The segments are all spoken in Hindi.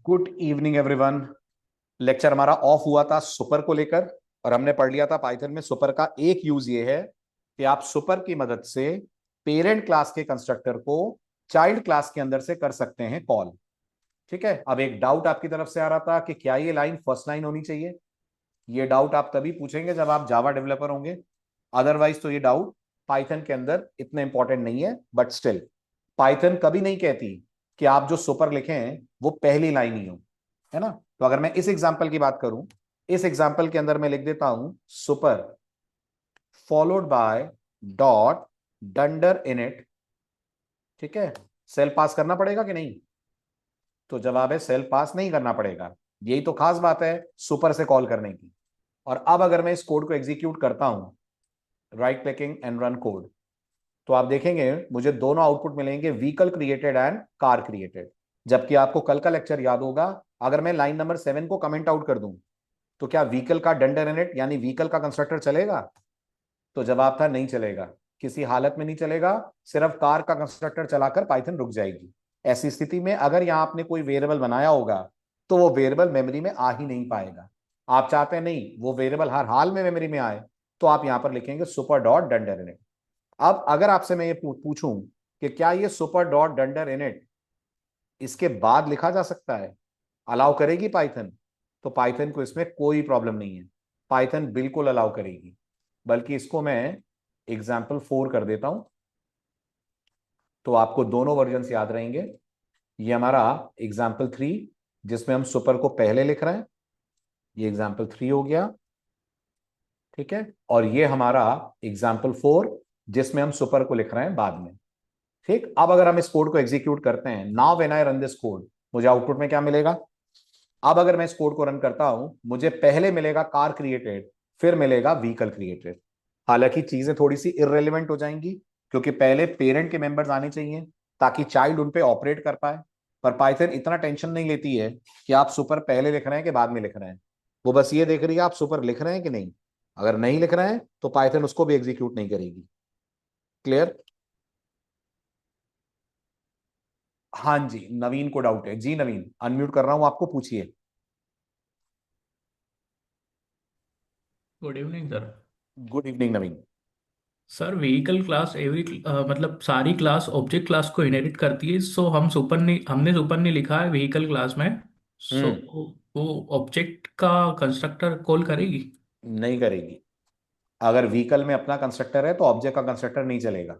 Good evening everyone. लेक्चर हमारा ऑफ हुआ था सुपर को लेकर और हमने पढ़ लिया था पाइथन में सुपर का एक यूज ये है कि आप सुपर की मदद से पेरेंट क्लास के कंस्ट्रक्टर को चाइल्ड क्लास के अंदर से कर सकते हैं कॉल। ठीक है, अब एक डाउट आपकी तरफ से आ रहा था कि क्या ये लाइन फर्स्ट लाइन होनी चाहिए। ये डाउट आप तभी पूछेंगे जब आप जावा डेवलपर होंगे, अदरवाइज तो ये डाउट पाइथन के अंदर इतना इंपॉर्टेंट नहीं है। बट स्टिल पाइथन कभी नहीं कहती कि आप जो सुपर लिखे हैं वो पहली लाइन ही हो, है ना। तो अगर मैं इस एग्जांपल की बात करूं, इस एग्जांपल के अंदर मैं लिख देता हूं super followed by dot dunder init. ठीक है, सेल पास करना पड़ेगा कि नहीं? तो जवाब है सेल पास नहीं करना पड़ेगा। यही तो खास बात है सुपर से कॉल करने की। और अब अगर मैं इस कोड को एग्जीक्यूट करता हूं, right clicking and run code, तो आप देखेंगे मुझे दोनों आउटपुट मिलेंगे, vehicle created and car created. जबकि आपको कल का लेक्चर याद होगा, अगर मैं लाइन नंबर 7 को कमेंट आउट कर दूं तो क्या व्हीकल का डंडर इनिट यानी व्हीकल का कंस्ट्रक्टर चलेगा? तो जवाब था नहीं चलेगा, किसी हालत में नहीं चलेगा। सिर्फ कार का कंस्ट्रक्टर चलाकर पाइथन रुक जाएगी। ऐसी स्थिति में अगर यहां आपने कोई वेरिएबल बनाया होगा तो वो वेरिएबल मेमोरी में आ ही नहीं पाएगा। आप चाहते हैं नहीं वो वेरिएबल हर हाल में मेमोरी में आए, तो आप यहां पर लिखेंगे सुपर डॉट डंडर इनिट। अब अगर आपसे मैं ये पूछूं कि क्या ये सुपर डॉट डंडर इनिट इसके बाद लिखा जा सकता है, अलाउ करेगी पाइथन? तो पाइथन को इसमें कोई प्रॉब्लम नहीं है, पाइथन बिल्कुल अलाउ करेगी। बल्कि इसको मैं एग्जाम्पल 4 कर देता हूं तो आपको दोनों वर्जन याद रहेंगे। ये हमारा एग्जाम्पल 3 जिसमें हम सुपर को पहले लिख रहे हैं, ये एग्जाम्पल 3 हो गया। ठीक है, और ये हमारा एग्जाम्पल 4 जिसमें हम सुपर को लिख रहे हैं बाद में। ठीक, अब अगर हम इस कोड को एग्जीक्यूट करते हैं, now when I run this code, मुझे आउटपुट में क्या मिलेगा? अब अगर मैं इस कोड को रन करता हूं, मुझे पहले मिलेगा कार क्रिएटेड, फिर मिलेगा व्हीकल क्रिएटेड। हालांकि चीजें थोड़ी सी इररेलेवेंट हो जाएंगी क्योंकि पहले पेरेंट के मेंबर्स आने चाहिए ताकि चाइल्ड उन पे ऑपरेट कर पाए। पर पाइथन इतना टेंशन नहीं लेती है कि आप सुपर पहले लिख रहे हैं कि बाद में लिख रहे हैं। वो बस ये देख रही है आप सुपर लिख रहे हैं कि नहीं। अगर नहीं लिख रहे हैं तो पाइथन उसको भी एग्जीक्यूट नहीं करेगी। क्लियर? हाँ जी, नवीन को डाउट है जी। नवीन अनम्यूट कर रहा हूं आपको, पूछिए। Good evening sir. Good evening Naveen. Sir vehicle class every मतलब सारी क्लास ऑब्जेक्ट क्लास को इनहेरिट करती है। सो हमने सुपर नहीं लिखा है व्हीकल क्लास में। सो हम्म, वो ऑब्जेक्ट का कंस्ट्रक्टर कॉल करेगी। नहीं करेगी। अगर व्हीकल में अपना कंस्ट्रक्टर है तो ऑब्जेक्ट का कंस्ट्रक्टर नहीं चलेगा।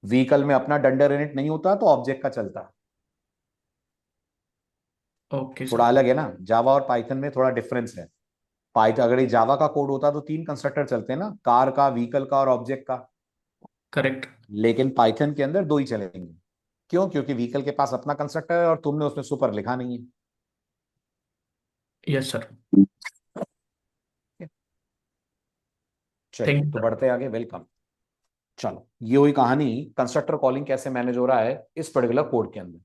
व्हीकल में अपना डंडर इनिट नहीं होता तो ऑब्जेक्ट का चलता। ओके थोड़ा सर। अलग है ना, जावा और पाइथन में थोड़ा डिफरेंस है। पाइथन अगर ये जावा का कोड होता तो 3 कंस्ट्रक्टर चलते हैं ना, कार का, व्हीकल का और ऑब्जेक्ट का। करेक्ट। लेकिन पाइथन के अंदर 2 ही चलेंगे। क्यों? क्योंकि व्हीकल के पास अपना कंस्ट्रक्टर है और तुमने उसमें सुपर लिखा नहीं है। Yes sir. चलिए थैंक यू तो सर। बढ़ते आगे, वेलकम। चलो, ये हुई कहानी कंस्ट्रक्टर कॉलिंग कैसे मैनेज हो रहा है इस पर्टिकुलर कोड के अंदर।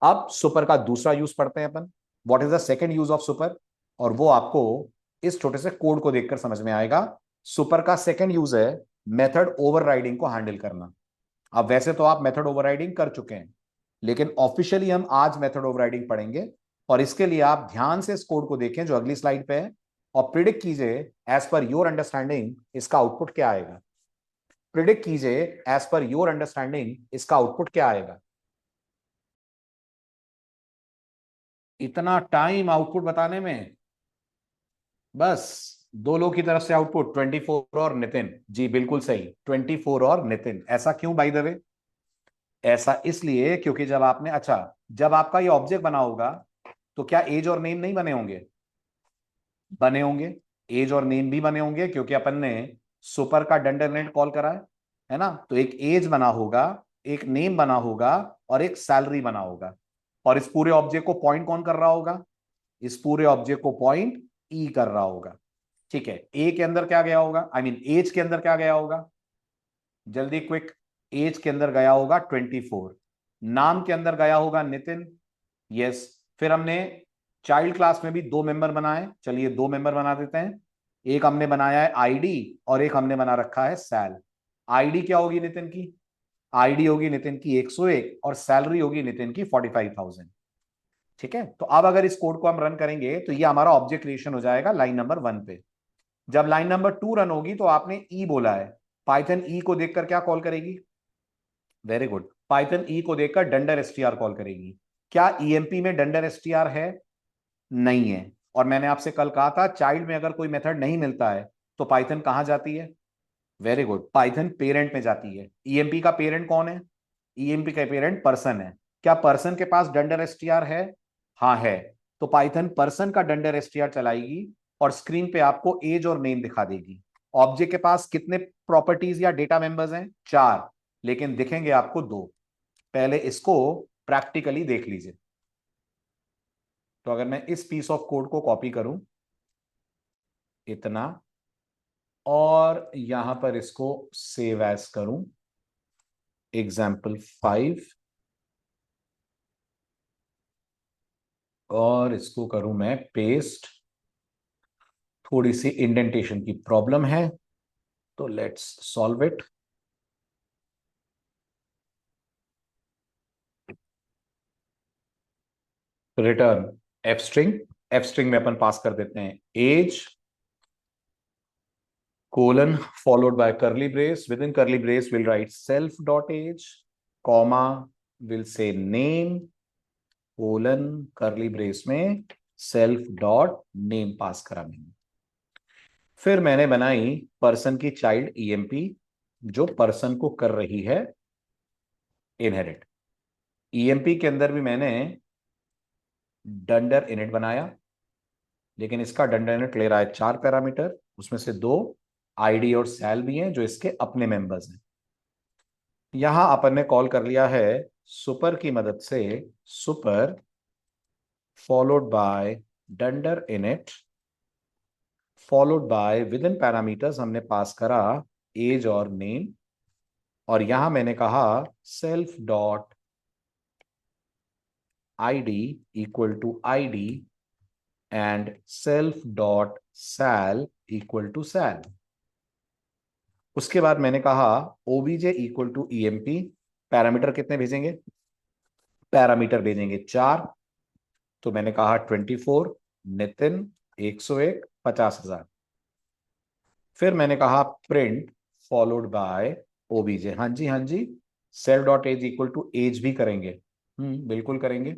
अब सुपर का दूसरा यूज पढ़ते हैं अपन। What is the second use of super? और वो आपको इस छोटे से कोड को देखकर समझ में आएगा। सुपर का सेकंड यूज है मेथड ओवरराइडिंग को हैंडल करना। अब वैसे तो आप मेथड ओवरराइडिंग कर चुके हैं, लेकिन ऑफिशियली हम आज मेथड ओवरराइडिंग पढ़ेंगे। और इसके लिए आप ध्यान से इस कोड को देखें जो अगली स्लाइड पे है, और प्रिडिक्ट कीजिए एज पर योर अंडरस्टैंडिंग इसका आउटपुट क्या आएगा। प्रिडिक्ट कीजिए एज पर योर अंडरस्टैंडिंग इसका आउटपुट क्या आएगा। इतना टाइम आउटपुट बताने में? बस दो लोग की तरफ से आउटपुट 24 और नितिन जी, बिल्कुल सही, 24 और नितिन। ऐसा क्यों बाय द वे? ऐसा इसलिए क्योंकि जब आपने, अच्छा, जब आपका ये ऑब्जेक्ट बना होगा तो क्या एज और नेम नहीं बने होंगे? बने होंगे। एज और नेम भी बने होंगे क्योंकि अपन ने सुपर का डंडरनेट कॉल करा है ना। तो एक एज बना होगा, एक नेम बना होगा और एक सैलरी बना होगा। और इस पूरे ऑब्जेक्ट को पॉइंट कौन कर रहा होगा? इस पूरे ऑब्जेक्ट को पॉइंट ई कर रहा होगा। ठीक है, ए के अंदर क्या गया होगा, आई मीन एज के अंदर क्या गया होगा? जल्दी क्विक। एज के अंदर गया होगा 24। नाम के अंदर गया होगा नितिन। यस। फिर हमने चाइल्ड क्लास में भी 2 मेंबर बनाए, चलिए 2 मेंबर बना देते हैं। एक हमने बनाया है आईडी और एक हमने बना रखा है सैल। आईडी क्या होगी नितिन की? आईडी होगी नितिन की 101 और सैलरी होगी नितिन की 45,000। ठीक है, तो अब अगर इस कोड को हम रन करेंगे तो ये हमारा ऑब्जेक्ट क्रिएशन हो जाएगा लाइन नंबर 1 पे। जब लाइन नंबर 2 रन होगी तो आपने ई बोला है, पाइथन ई को देखकर क्या कॉल करेगी? वेरी गुड, पाइथन ई को देखकर डंडर एसटीआर कॉल करेगी। क्या ईएमपी में डंडर एसटीआर है? नहीं है। और मैंने आपसे कल कहा था चाइल्ड में अगर कोई मेथड नहीं मिलता है तो पाइथन कहां जाती है? वेरी गुड, पाइथन पेरेंट में जाती है। ईएमपी का पेरेंट कौन है? ईएमपी का पेरेंट पर्सन है। क्या पर्सन के पास डंडर एसटीआर है? हाँ है। तो पाइथन पर्सन का डंडर एसटीआर चलाएगी और स्क्रीन पे आपको एज और नेम दिखा देगी। ऑब्जेक्ट के पास कितने प्रॉपर्टीज या डेटा मेंबर्स हैं? 4, लेकिन दिखेंगे आपको 2। पहले इसको प्रैक्टिकली देख लीजिए। तो अगर मैं इस पीस ऑफ कोड को कॉपी करूं, इतना, और यहां पर इसको सेव एज करूं, example 5, और इसको करूं मैं पेस्ट। थोड़ी सी इंडेंटेशन की प्रॉब्लम है, तो let's solve it. Return F string. F string में अपन पास कर देते हैं age colon followed by curly brace, within curly brace will write self dot age, comma, will say name, colon, curly brace में सेल्फ डॉट नेम पास करा मैंने। फिर मैंने बनाई पर्सन की चाइल्ड ईएमपी जो पर्सन को कर रही है इनहेरिट। ईएमपी के अंदर भी मैंने डंडर इनिट बनाया, लेकिन इसका डंडर इनिट ले रहा है 4 पैरामीटर, उसमें से 2 आईडी और सैल भी हैं जो इसके अपने मेंबर्स हैं। यहां अपन ने कॉल कर लिया है सुपर की मदद से, super followed by dunder init followed by within parameters हमने पास करा एज और नेम, और यहां मैंने कहा self dot ID equal to ID and self dot sal equal to sal. उसके बाद मैंने कहा OBJ equal to EMP. Parameter कितने भेजेंगे? पैरामीटर भेजेंगे 4। तो मैंने कहा 24, नितिन 101, 50,000। फिर मैंने कहा प्रिंट फॉलोड बाय ओबीजे। हाँ जी हाँ जी, self dot age equal to age भी करेंगे। बिल्कुल करेंगे।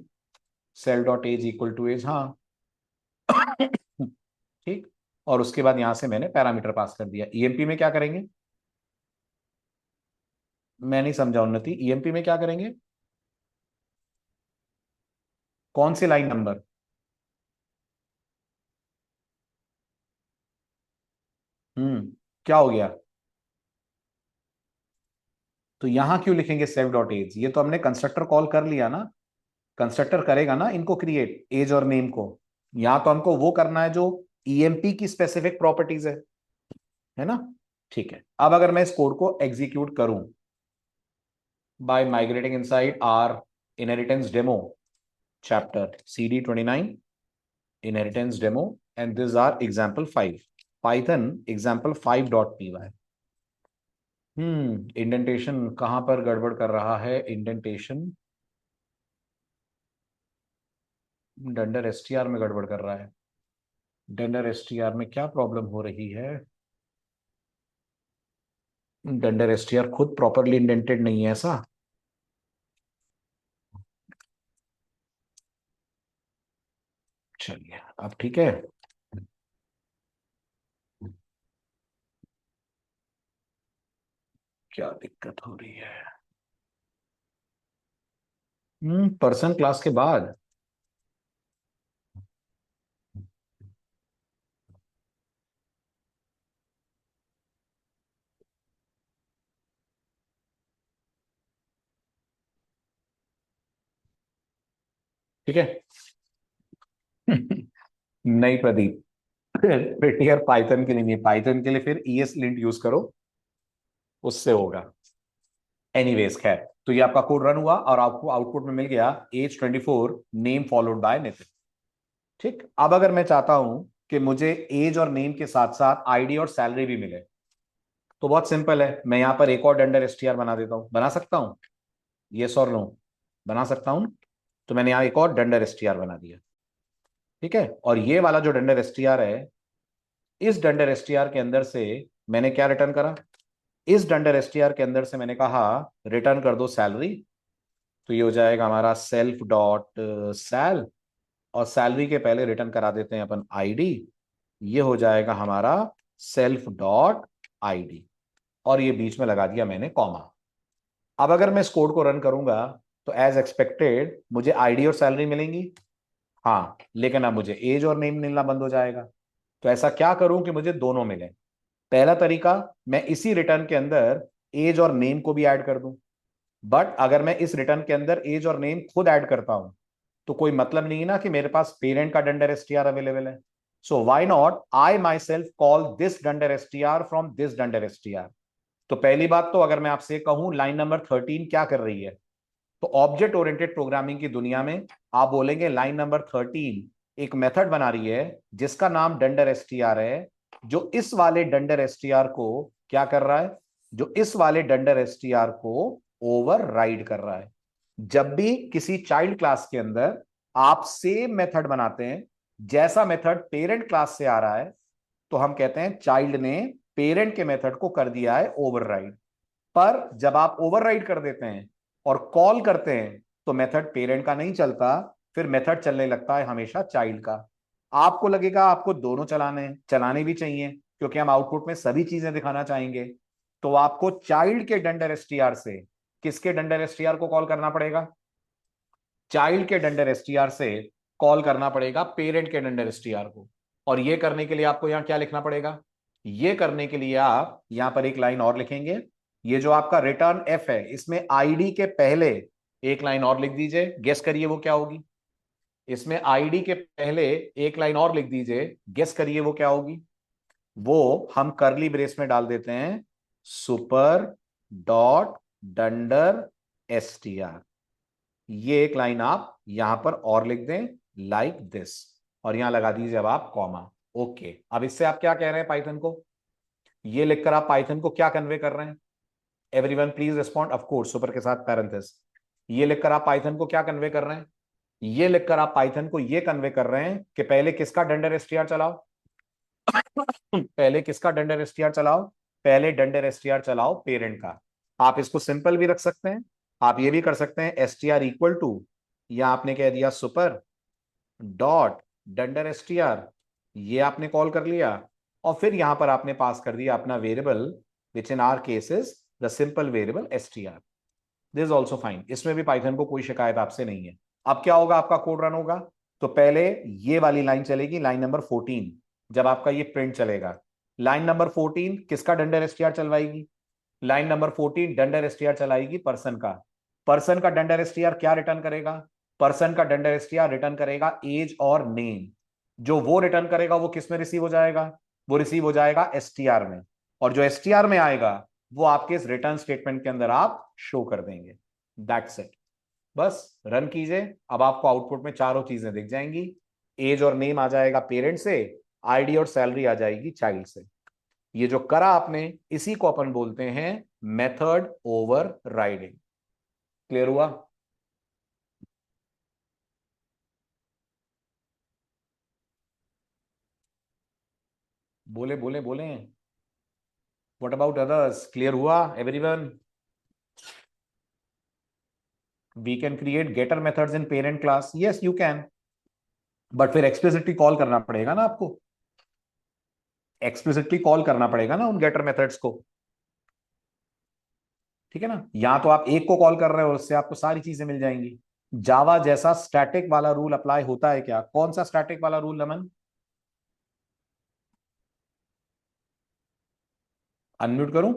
Self dot age equal to age, हाँ। ठीक। और उसके बाद यहां से मैंने पैरामीटर पास कर दिया। ईएमपी में क्या करेंगे? मैं नहीं समझा उन्नति, ईएमपी में क्या करेंगे? कौन सी लाइन नंबर? क्या हो गया? तो यहां क्यों लिखेंगे सेव डॉट एज? ये तो हमने कंस्ट्रक्टर कॉल कर लिया ना। कंस्ट्रक्टर करेगा ना इनको क्रिएट, एज और नेम को। यहां तो हमको वो करना है जो ईएमपी की स्पेसिफिक प्रॉपर्टीज है ना। ठीक है, अब अगर मैं इस कोड को एग्जीक्यूट करूं by migrating inside our inheritance demo chapter CD29 inheritance demo, and these are example 5 python example5.py। Indentation कहां पर गड़बड़ कर रहा है? इंडेंटेशन डंडर एसटीआर में गड़बड़ कर रहा है। डंडर एसटीआर में क्या प्रॉब्लम हो रही है? डंडर एसटीआर खुद प्रॉपरली इंडेंटेड नहीं है ऐसा? चलिए अब ठीक है। क्या दिक्कत हो रही है? पर्सन क्लास के बाद ठीक है। नहीं प्रदीप, पेटीआर पाइथन के लिए नहीं, पाइथन के लिए फिर ईएस लिंट यूज करो, उससे होगा। एनीवेज खैर, तो ये आपका कोड रन हुआ और आपको आउटपुट में मिल गया as 24, name followed by Nitin. ठीक, अब अगर मैं चाहता हूं कि मुझे एज और नेम के साथ साथ आईडी और सैलरी भी मिले, तो बहुत सिंपल है, मैं यहां पर एक और डंडर एसटीआर बना देता हूं। बना सकता हूं? यस और नो? बना सकता हूं। तो मैंने यहां एक और डंडर एसटीआर बना दिया। ठीक है, और ये वाला जो डंडर एसटीआर है, इस डंडर एसटीआर के अंदर से मैंने क्या रिटर्न करा, इस डंडर एसटीआर के अंदर से मैंने कहा रिटर्न कर दो सैलरी। तो ये हो जाएगा हमारा सेल्फ डॉट सैल, और सैलरी के पहले रिटर्न करा देते हैं अपन आईडी। ये हो जाएगा हमारा सेल्फ डॉट आईडी, और ये बीच में लगा दिया मैंने कॉमा। अब अगर मैं इस कोड को रन करूंगा तो एज एक्सपेक्टेड मुझे आईडी और सैलरी मिलेंगी। हाँ, लेकिन अब मुझे एज और नेम मिलना बंद हो जाएगा। तो ऐसा क्या करूं कि मुझे दोनों मिले। पहला तरीका, मैं इसी रिटर्न के अंदर एज और नेम को भी ऐड कर दूं। बट अगर मैं इस रिटर्न के अंदर एज और नेम खुद ऐड करता हूं तो कोई मतलब नहीं है ना कि मेरे पास पेरेंट का डंडर एसटीआर अवेलेबल है। So why not I my self call this dunder STR from this dunder STR. तो पहली बात तो अगर मैं आपसे कहूं लाइन नंबर 13 क्या कर रही है, तो ऑब्जेक्ट ओरिएंटेड प्रोग्रामिंग की दुनिया में आप बोलेंगे लाइन नंबर 13 एक मेथड बना रही है जिसका नाम डंडर एसटीआर है, जो इस वाले डंडर एसटीआर को क्या कर रहा है, जो इस वाले डंडर एसटीआर को ओवरराइड कर रहा है। जब भी किसी चाइल्ड क्लास के अंदर आप सेम मेथड बनाते हैं जैसा मेथड पेरेंट क्लास से आ रहा है, तो हम कहते हैं चाइल्ड ने पेरेंट के मेथड को कर दिया है ओवरराइड। पर जब आप ओवरराइड कर देते हैं और कॉल करते हैं तो मेथड पेरेंट का नहीं चलता, फिर मेथड चलने लगता है हमेशा चाइल्ड का। आपको लगेगा आपको दोनों चलाने चलाने भी चाहिए क्योंकि हम आउटपुट में सभी चीजें दिखाना चाहेंगे। तो आपको चाइल्ड के डंडर एसटीआर से किसके डंडर एसटीआर को कॉल करना पड़ेगा, चाइल्ड के डंडर एसटीआर से कॉल करना पड़ेगा पेरेंट के डंडर एसटीआर को। और ये करने के लिए आपको यहां क्या लिखना पड़ेगा, ये करने के लिए आप यहां पर एक लाइन और लिखेंगे। ये जो आपका रिटर्न एफ है इसमें आईडी के पहले एक लाइन और लिख दीजिए, गेस करिए वो क्या होगी। इसमें आईडी के पहले एक लाइन और लिख दीजिए, गेस करिए वो क्या होगी। वो हम करली ब्रेस में डाल देते हैं सुपर डॉट डंडर एसटीआर। ये एक लाइन आप यहां पर और लिख दें लाइक दिस, और यहां लगा दीजिए अब आप कॉमा। ओके, अब इससे आप क्या कह रहे हैं पाइथन को, ये लिखकर आप पाइथन को क्या कन्वे कर रहे हैं, everyone please respond, of course super के साथ पैरेंथेसिस। ये लिखकर आप पाइथन को क्या कन्वे कर रहे हैं, ये लिखकर आप पाइथन को ये कन्वे कर रहे हैं कि पहले किसका डंडर एसटीआर चलाओ, पहले किसका डंडर एसटीआर चलाओ, पहले डंडर एसटीआर चलाओ पेरेंट का। आप इसको सिंपल भी रख सकते हैं, आप ये भी कर सकते हैं एसटीआर इक्वल टू, या आपने कह दिया सुपर डॉट डंडर एसटीआर, ये आपने कॉल कर लिया, और फिर यहां पर आपने पास कर दिया अपना variable which in our case is the simple variable STR. This also fine, इसमें भी पाइथन को कोई शिकायत आपसे नहीं है। अब क्या होगा, आपका कोड रन होगा तो पहले ये वाली लाइन चलेगी, लाइन नंबर 14, जब आपका ये प्रिंट चलेगा। लाइन नंबर 14 किसका डंडर एसटीआर चलवाएगी, लाइन नंबर 14 डंडर एसटीआर चलाएगी पर्सन का। पर्सन का डंडर एसटीआर क्या रिटर्न करेगा, पर्सन का डंडर एसटीआर रिटर्न करेगा एज और नेम। जो वो रिटर्न करेगा वो किस में रिसीव हो जाएगा, वो रिसीव हो जाएगा एसटीआर में, और जो एसटीआर में आएगा वो आपके इस रिटर्न स्टेटमेंट के अंदर आप शो कर देंगे। दैट्स इट, बस रन कीजिए। अब आपको आउटपुट में चारों चीजें दिख जाएंगी, एज और नेम आ जाएगा पेरेंट से, आईडी और सैलरी आ जाएगी चाइल्ड से। ये जो करा आपने इसी को अपन बोलते हैं मेथड ओवर राइडिंग। क्लियर हुआ। बोले बोले बोले, व्हाट अबाउट अदर्स, क्लियर हुआ everyone. We can create getter methods in parent class, yes you can, but फिर एक्सप्लिसिटली कॉल करना पड़ेगा ना आपको, एक्सप्लिसिटली कॉल करना पड़ेगा ना उन गेटर मेथड्स को। ठीक है ना, या तो आप एक को कॉल कर रहे हो उससे आपको सारी चीजें मिल जाएंगी। जावा जैसा स्टैटिक वाला रूल अप्लाई होता है क्या, कौन सा स्टैटिक वाला रूल नमन, अनम्यूट करूं।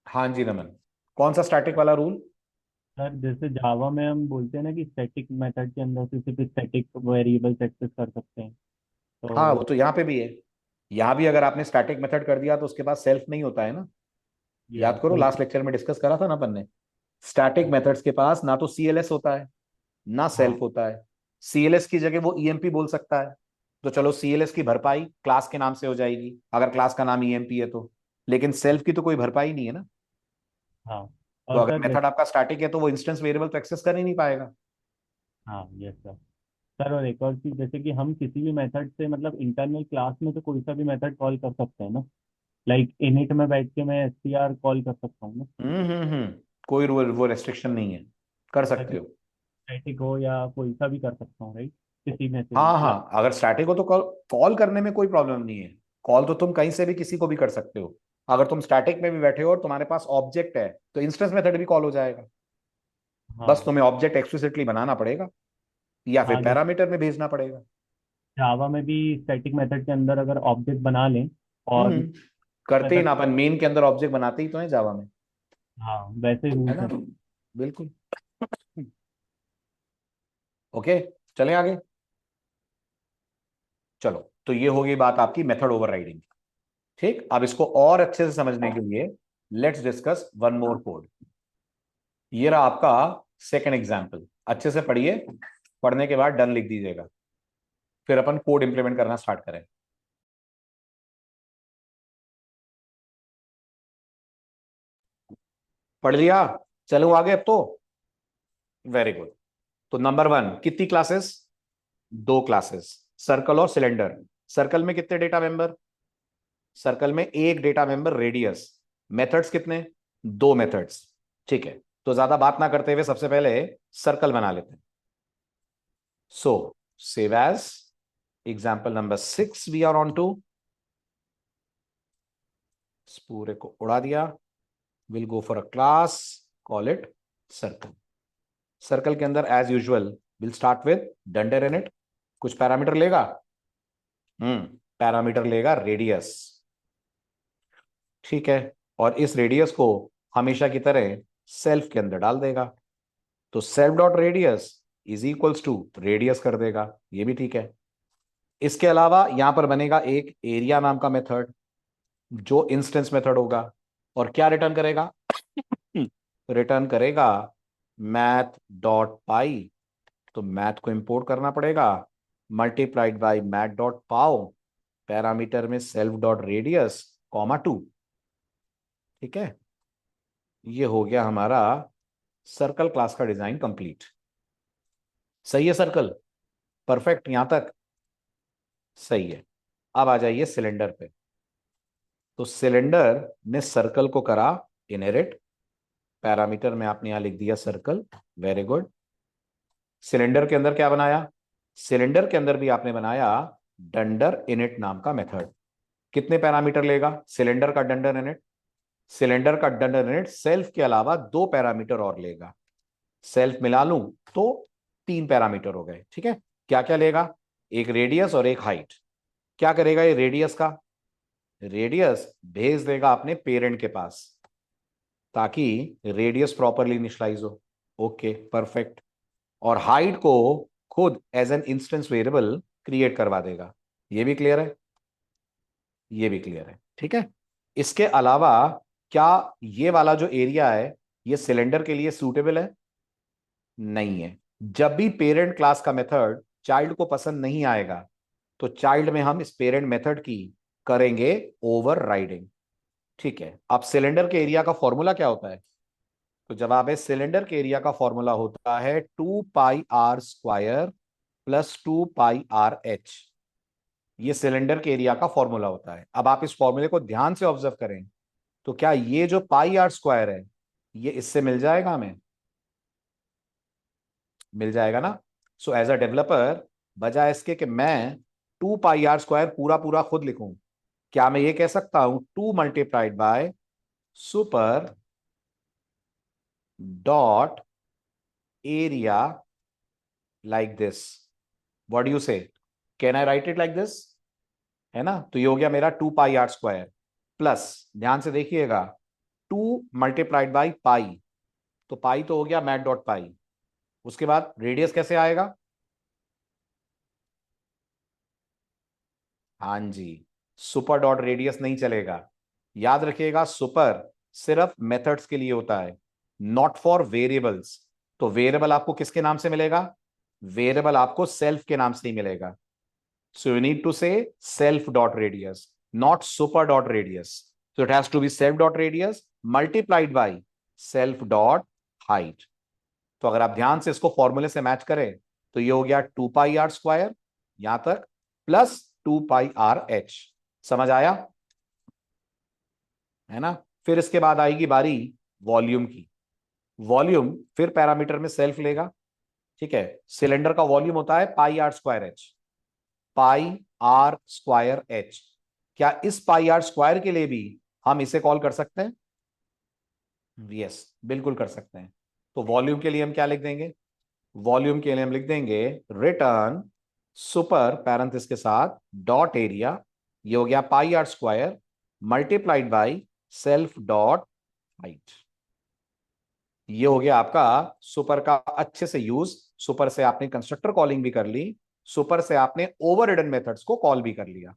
हाँ जी नमन, कौन सा स्टैटिक वाला रूल। सर जैसे जावा में हम बोलते हैं ना कि स्टैटिक मेथड के अंदर से सिर्फ स्टैटिक वेरिएबल्स एक्सेस कर सकते हैं। हाँ वो तो तो यहाँ पे भी है, यहाँ भी अगर आपने स्टैटिक मेथड कर दिया तो उसके बाद सेल्फ नहीं होता है ना। या याद करो तो लास्ट लेक्चर में डिस्कस करा था ना अपन ने, स्टैटिक मेथड्स के पास ना तो सीएलएस होता है ना हाँ सेल्फ होता है। सीएलएस की जगह वो ईएमपी बोल सकता है, तो चलो सीएलएस की भरपाई क्लास के नाम से हो जाएगी अगर क्लास का नाम ईएमपी है तो, लेकिन सेल्फ की तो कोई भरपाई नहीं है ना। हाँ तो और अगर सर मेथड आपका स्टैटिक है तो वो इंस्टेंस वेरिएबल तो एक्सेस कर ही नहीं पाएगा। हाँ यस सर। सर और एक और चीज़, जैसे कि हम किसी भी मेथड से मतलब इंटरनल क्लास में तो कोई सा भी मेथड कॉल कर सकते हैं ना, लाइक इनिट में बैठ के मैं str कॉल कर सकता हूँ ना, कोई रूल वो रेस्ट्रिक्शन नहीं है, कर जैसा सकते कि हो। स्टैटिक हो या कोई सा भी कर सकता हूँ, राइट, किसी में से भी हाँ या। हाँ, अगर स्टैटिक हो तो कॉल कॉल करने में कोई प्रॉब्लम नहीं है। कॉल तो तुम कहीं से भी किसी को भी कर सकते हो। अगर तुम स्टैटिक में भी बैठे हो और तुम्हारे पास ऑब्जेक्ट है तो इंस्टेंस मेथड भी कॉल हो जाएगा। बस हाँ तुम्हें ऑब्जेक्ट एक्सप्लिसिटली बनाना पड़ेगा या फिर हाँ, जैसे पैरामीटर में भेजना पड़ेगा। जावा में भी स्टैटिक मेथड के अंदर अगर ऑब्जेक्ट बना लें और हम्म करते ही मेथड, ना, अपन मेन के अंदर ऑब्जेक्ट बनाते ही तो है जावा में। हाँ वैसे है रूल्स ना, हैं। बिल्कुल। ओके, चलें आगे। चलो, तो ये होगी बात आपकी मेथड ओवरराइडिंग। ठीक, अब इसको और अच्छे से समझने के लिए let's discuss one more code. ये रहा आपका सेकंड एग्जांपल। अच्छे से पढ़िए, पढ़ने के बाद डन लिख दीजिएगा, फिर अपन कोड इंप्लीमेंट करना स्टार्ट करें। पढ़ लिया? चलो आगे अब तो। Very good. तो नंबर वन, कितनी क्लासेस? दो क्लासेस, सर्कल और सिलेंडर। सर्कल में कितने डेटा मेंबर? सर्कल में एक डेटा मेंबर रेडियस। मेथड्स कितने? दो मेथड्स। ठीक है, तो ज्यादा बात ना करते हुए सबसे पहले सर्कल बना लेते हैं। So save as example number 6 we are on to. इस पूरे को उड़ा दिया। Will go for a class, call it circle. Circle के अंदर as usual will start with dunder init. कुछ पैरामीटर लेगा। पैरामीटर लेगा रेडियस। ठीक है, और इस रेडियस को हमेशा की तरह सेल्फ के अंदर डाल देगा। तो self dot radius is equals to radius कर देगा, ये भी ठीक है। इसके अलावा यहां पर बनेगा एक एरिया नाम का मेथड जो इंस्टेंस मेथड होगा, और क्या रिटर्न करेगा? रिटर्न करेगा मैथ डॉट पाई। तो मैथ को इंपोर्ट करना पड़ेगा, मल्टीप्लाइड बाई मैथ डॉट पाओ, पैरामीटर में सेल्फ डॉट रेडियस कॉमा 2। ठीक है, ये हो गया हमारा सर्कल क्लास का डिजाइन कंप्लीट। सही है सर्कल? परफेक्ट यहां तक? सही है। अब आ जाइए सिलेंडर पे। तो सिलेंडर ने सर्कल को करा इनहेरिट, पैरामीटर में आपने यहां लिख दिया सर्कल। Very good. सिलेंडर के अंदर क्या बनाया? सिलेंडर के अंदर भी आपने बनाया डंडर इनिट नाम का मेथड। कितने पैरामीटर लेगा सिलेंडर का डंडर इनिट? सिलेंडर का डंडर इनिट सेल्फ के अलावा दो पैरामीटर और लेगा। सेल्फ मिला लूं तो तीन पैरामीटर हो गए। ठीक है, क्या क्या लेगा? एक रेडियस और एक हाइट। क्या करेगा ये रेडियस का? रेडियस भेज देगा अपने पेरेंट के पास ताकि रेडियस प्रॉपरली इनिशियलाइज हो। Okay, perfect. और हाइट को खुद as an instance variable create करवा देगा। ये भी क्लियर है? ये भी क्लियर है। ठीक है, इसके अलावा क्या ये वाला जो एरिया है ये सिलेंडर के लिए सूटेबल है? नहीं है। जब भी पेरेंट क्लास का मेथड चाइल्ड को पसंद नहीं आएगा तो चाइल्ड में हम इस पेरेंट मेथड की करेंगे ओवरराइडिंग। ठीक है, अब सिलेंडर के एरिया का फॉर्मूला क्या होता है? तो जवाब है सिलेंडर के एरिया का फॉर्मूला होता है 2 पाई r² प्लस 2 पाई r/h। ये सिलेंडर के एरिया का फॉर्मूला होता है। अब आप इस फॉर्मूले को ध्यान से ऑब्जर्व करें तो क्या ये जो पाई r² है ये इससे मिल जाएगा हमें? मिल जाएगा ना। सो एज अ डेवलपर, बजाय इसके कि मैं 2 पाई r² पूरा पूरा खुद लिखूं, क्या मैं ये कह सकता हूं 2 multiplied by super dot area like this? What do you say? Can I write it like this? है ना, तो ये हो गया मेरा 2 पाई r² प्लस, ध्यान से देखिएगा, 2 मल्टीप्लाइड बाई पाई। तो पाई तो हो गया मैट डॉट पाई। उसके बाद रेडियस कैसे आएगा? हाँ जी, सुपर डॉट रेडियस नहीं चलेगा। याद रखिएगा, सुपर सिर्फ मेथड्स के लिए होता है, नॉट फॉर वेरिएबल्स। तो वेरिएबल आपको किसके नाम से मिलेगा? वेरिएबल आपको सेल्फ के नाम से ही मिलेगा। So you need to say self dot radius, not super dot radius. So it has to be self dot radius multiplied by self dot height. तो अगर आप ध्यान से इसको फॉर्मूले से मैच करें तो ये हो गया 2πr² यहां तक प्लस 2πrh। समझ आया है ना। फिर इसके बाद आएगी बारी वॉल्यूम की। वॉल्यूम फिर पैरामीटर में सेल्फ लेगा, ठीक है। सिलेंडर का वॉल्यूम होता है πr²h, πr²h। क्या इस πr² के लिए भी हम इसे कॉल कर सकते हैं? यस, बिल्कुल कर सकते हैं। तो वॉल्यूम के लिए हम क्या लिख देंगे? वॉल्यूम के लिए हम लिख देंगे रिटर्न सुपर पैरेंथेसिस के साथ डॉट एरिया, ये हो गया πr² multiplied by self dot height. ये हो गया आपका सुपर का अच्छे से यूज। सुपर से आपने कंस्ट्रक्टर कॉलिंग भी कर ली, सुपर से आपने ओवर रिडन मेथड्स को कॉल भी कर लिया।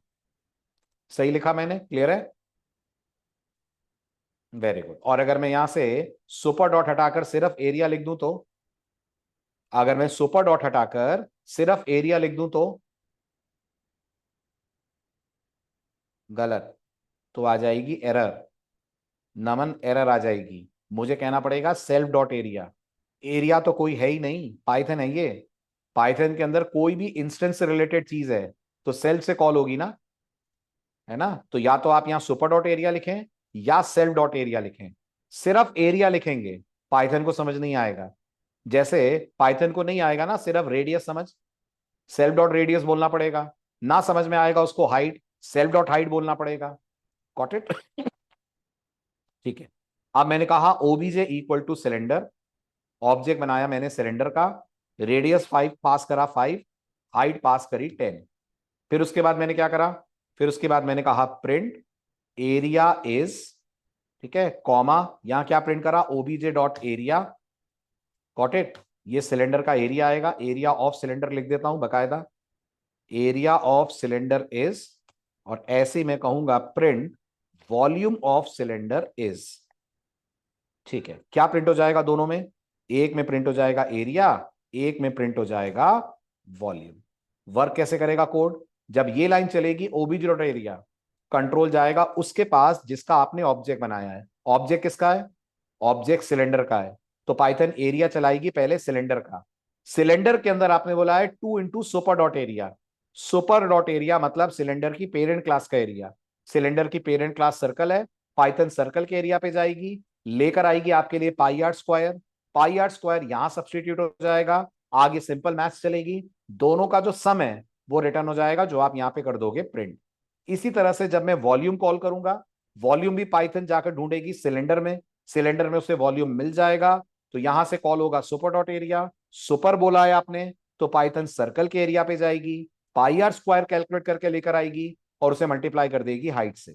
सही लिखा मैंने? क्लियर है? Very good. और अगर मैं यहां से सुपर डॉट हटाकर सिर्फ एरिया लिख दूं तो, अगर मैं सुपर डॉट हटाकर सिर्फ एरिया लिख दूं तो गलत, तो आ जाएगी एरर। नमन, एरर आ जाएगी। मुझे कहना पड़ेगा सेल्फ डॉट एरिया। एरिया तो कोई है ही नहीं, पाइथन है ये। पाइथन के अंदर कोई भी इंस्टेंस से रिलेटेड चीज है तो सेल्फ से कॉल होगी ना, है ना। तो या तो आप यहां सुपर डॉट एरिया लिखें या सेल्फ डॉट एरिया लिखें। सिर्फ एरिया लिखेंगे पाइथन को समझ नहीं आएगा। जैसे पाइथन को नहीं आएगा ना सिर्फ रेडियस समझ, सेल्फ डॉट रेडियस बोलना पड़ेगा। ना समझ में आएगा उसको हाइट, सेल्फ डॉट हाइट बोलना पड़ेगा। Got it? ठीक है। अब मैंने कहा OBJ equal two cylinder, object बनाया मैंने सिलेंडर का, रेडियस 5 पास करा 5, हाइट पास करी 10। फिर उसके बाद मैंने क्या करा? फिर उसके बाद मैंने कहा प्रिंट एरिया इज, ठीक है, कॉमा, यहां क्या प्रिंट करा? OBJ dot area. Got it? ये सिलेंडर का एरिया आएगा, एरिया ऑफ सिलेंडर लिख देता हूं बकायदा, एरिया ऑफ सिलेंडर इज, और ऐसे मैं कहूंगा print volume of cylinder is. ठीक है, क्या प्रिंट हो जाएगा दोनों में? एक में प्रिंट हो जाएगा एरिया, एक में प्रिंट हो जाएगा वॉल्यूम। वर्क कैसे करेगा कोड? जब ये लाइन चलेगी ओबीजे डॉट एरिया, कंट्रोल जाएगा उसके पास जिसका आपने ऑब्जेक्ट बनाया है। ऑब्जेक्ट किसका है? ऑब्जेक्ट सिलेंडर का है। तो पाइथन एरिया चलाएगी पहले सिलेंडर का। सिलेंडर के अंदर आपने बोला है 2 into super dot area. Super dot area मतलब सिलेंडर की पेरेंट क्लास का एरिया। सिलेंडर की पेरेंट क्लास सर्कल है, पाइथन सर्कल के एरिया पे जाएगी, लेकर आएगी आपके लिए πr²। πr² यहां सब्सटीट्यूट हो जाएगा, आगे सिंपल मैथ्स चलेगी, दोनों का जो सम है वो रिटर्न हो जाएगा जो आप यहां पे कर दोगे प्रिंट। इसी तरह से जब मैं वॉल्यूम कॉल करूंगा, वॉल्यूम भी पाइथन जाकर ढूंढेगी सिलेंडर में, सिलेंडर में उसे वॉल्यूम मिल जाएगा, तो यहां से कॉल होगा सुपर डॉट एरिया। सुपर बोला है आपने तो पाइथन सर्कल के एरिया पे जाएगी, πr² कैलकुलेट करके लेकर आएगी और उसे मल्टीप्लाई कर देगी हाइट से।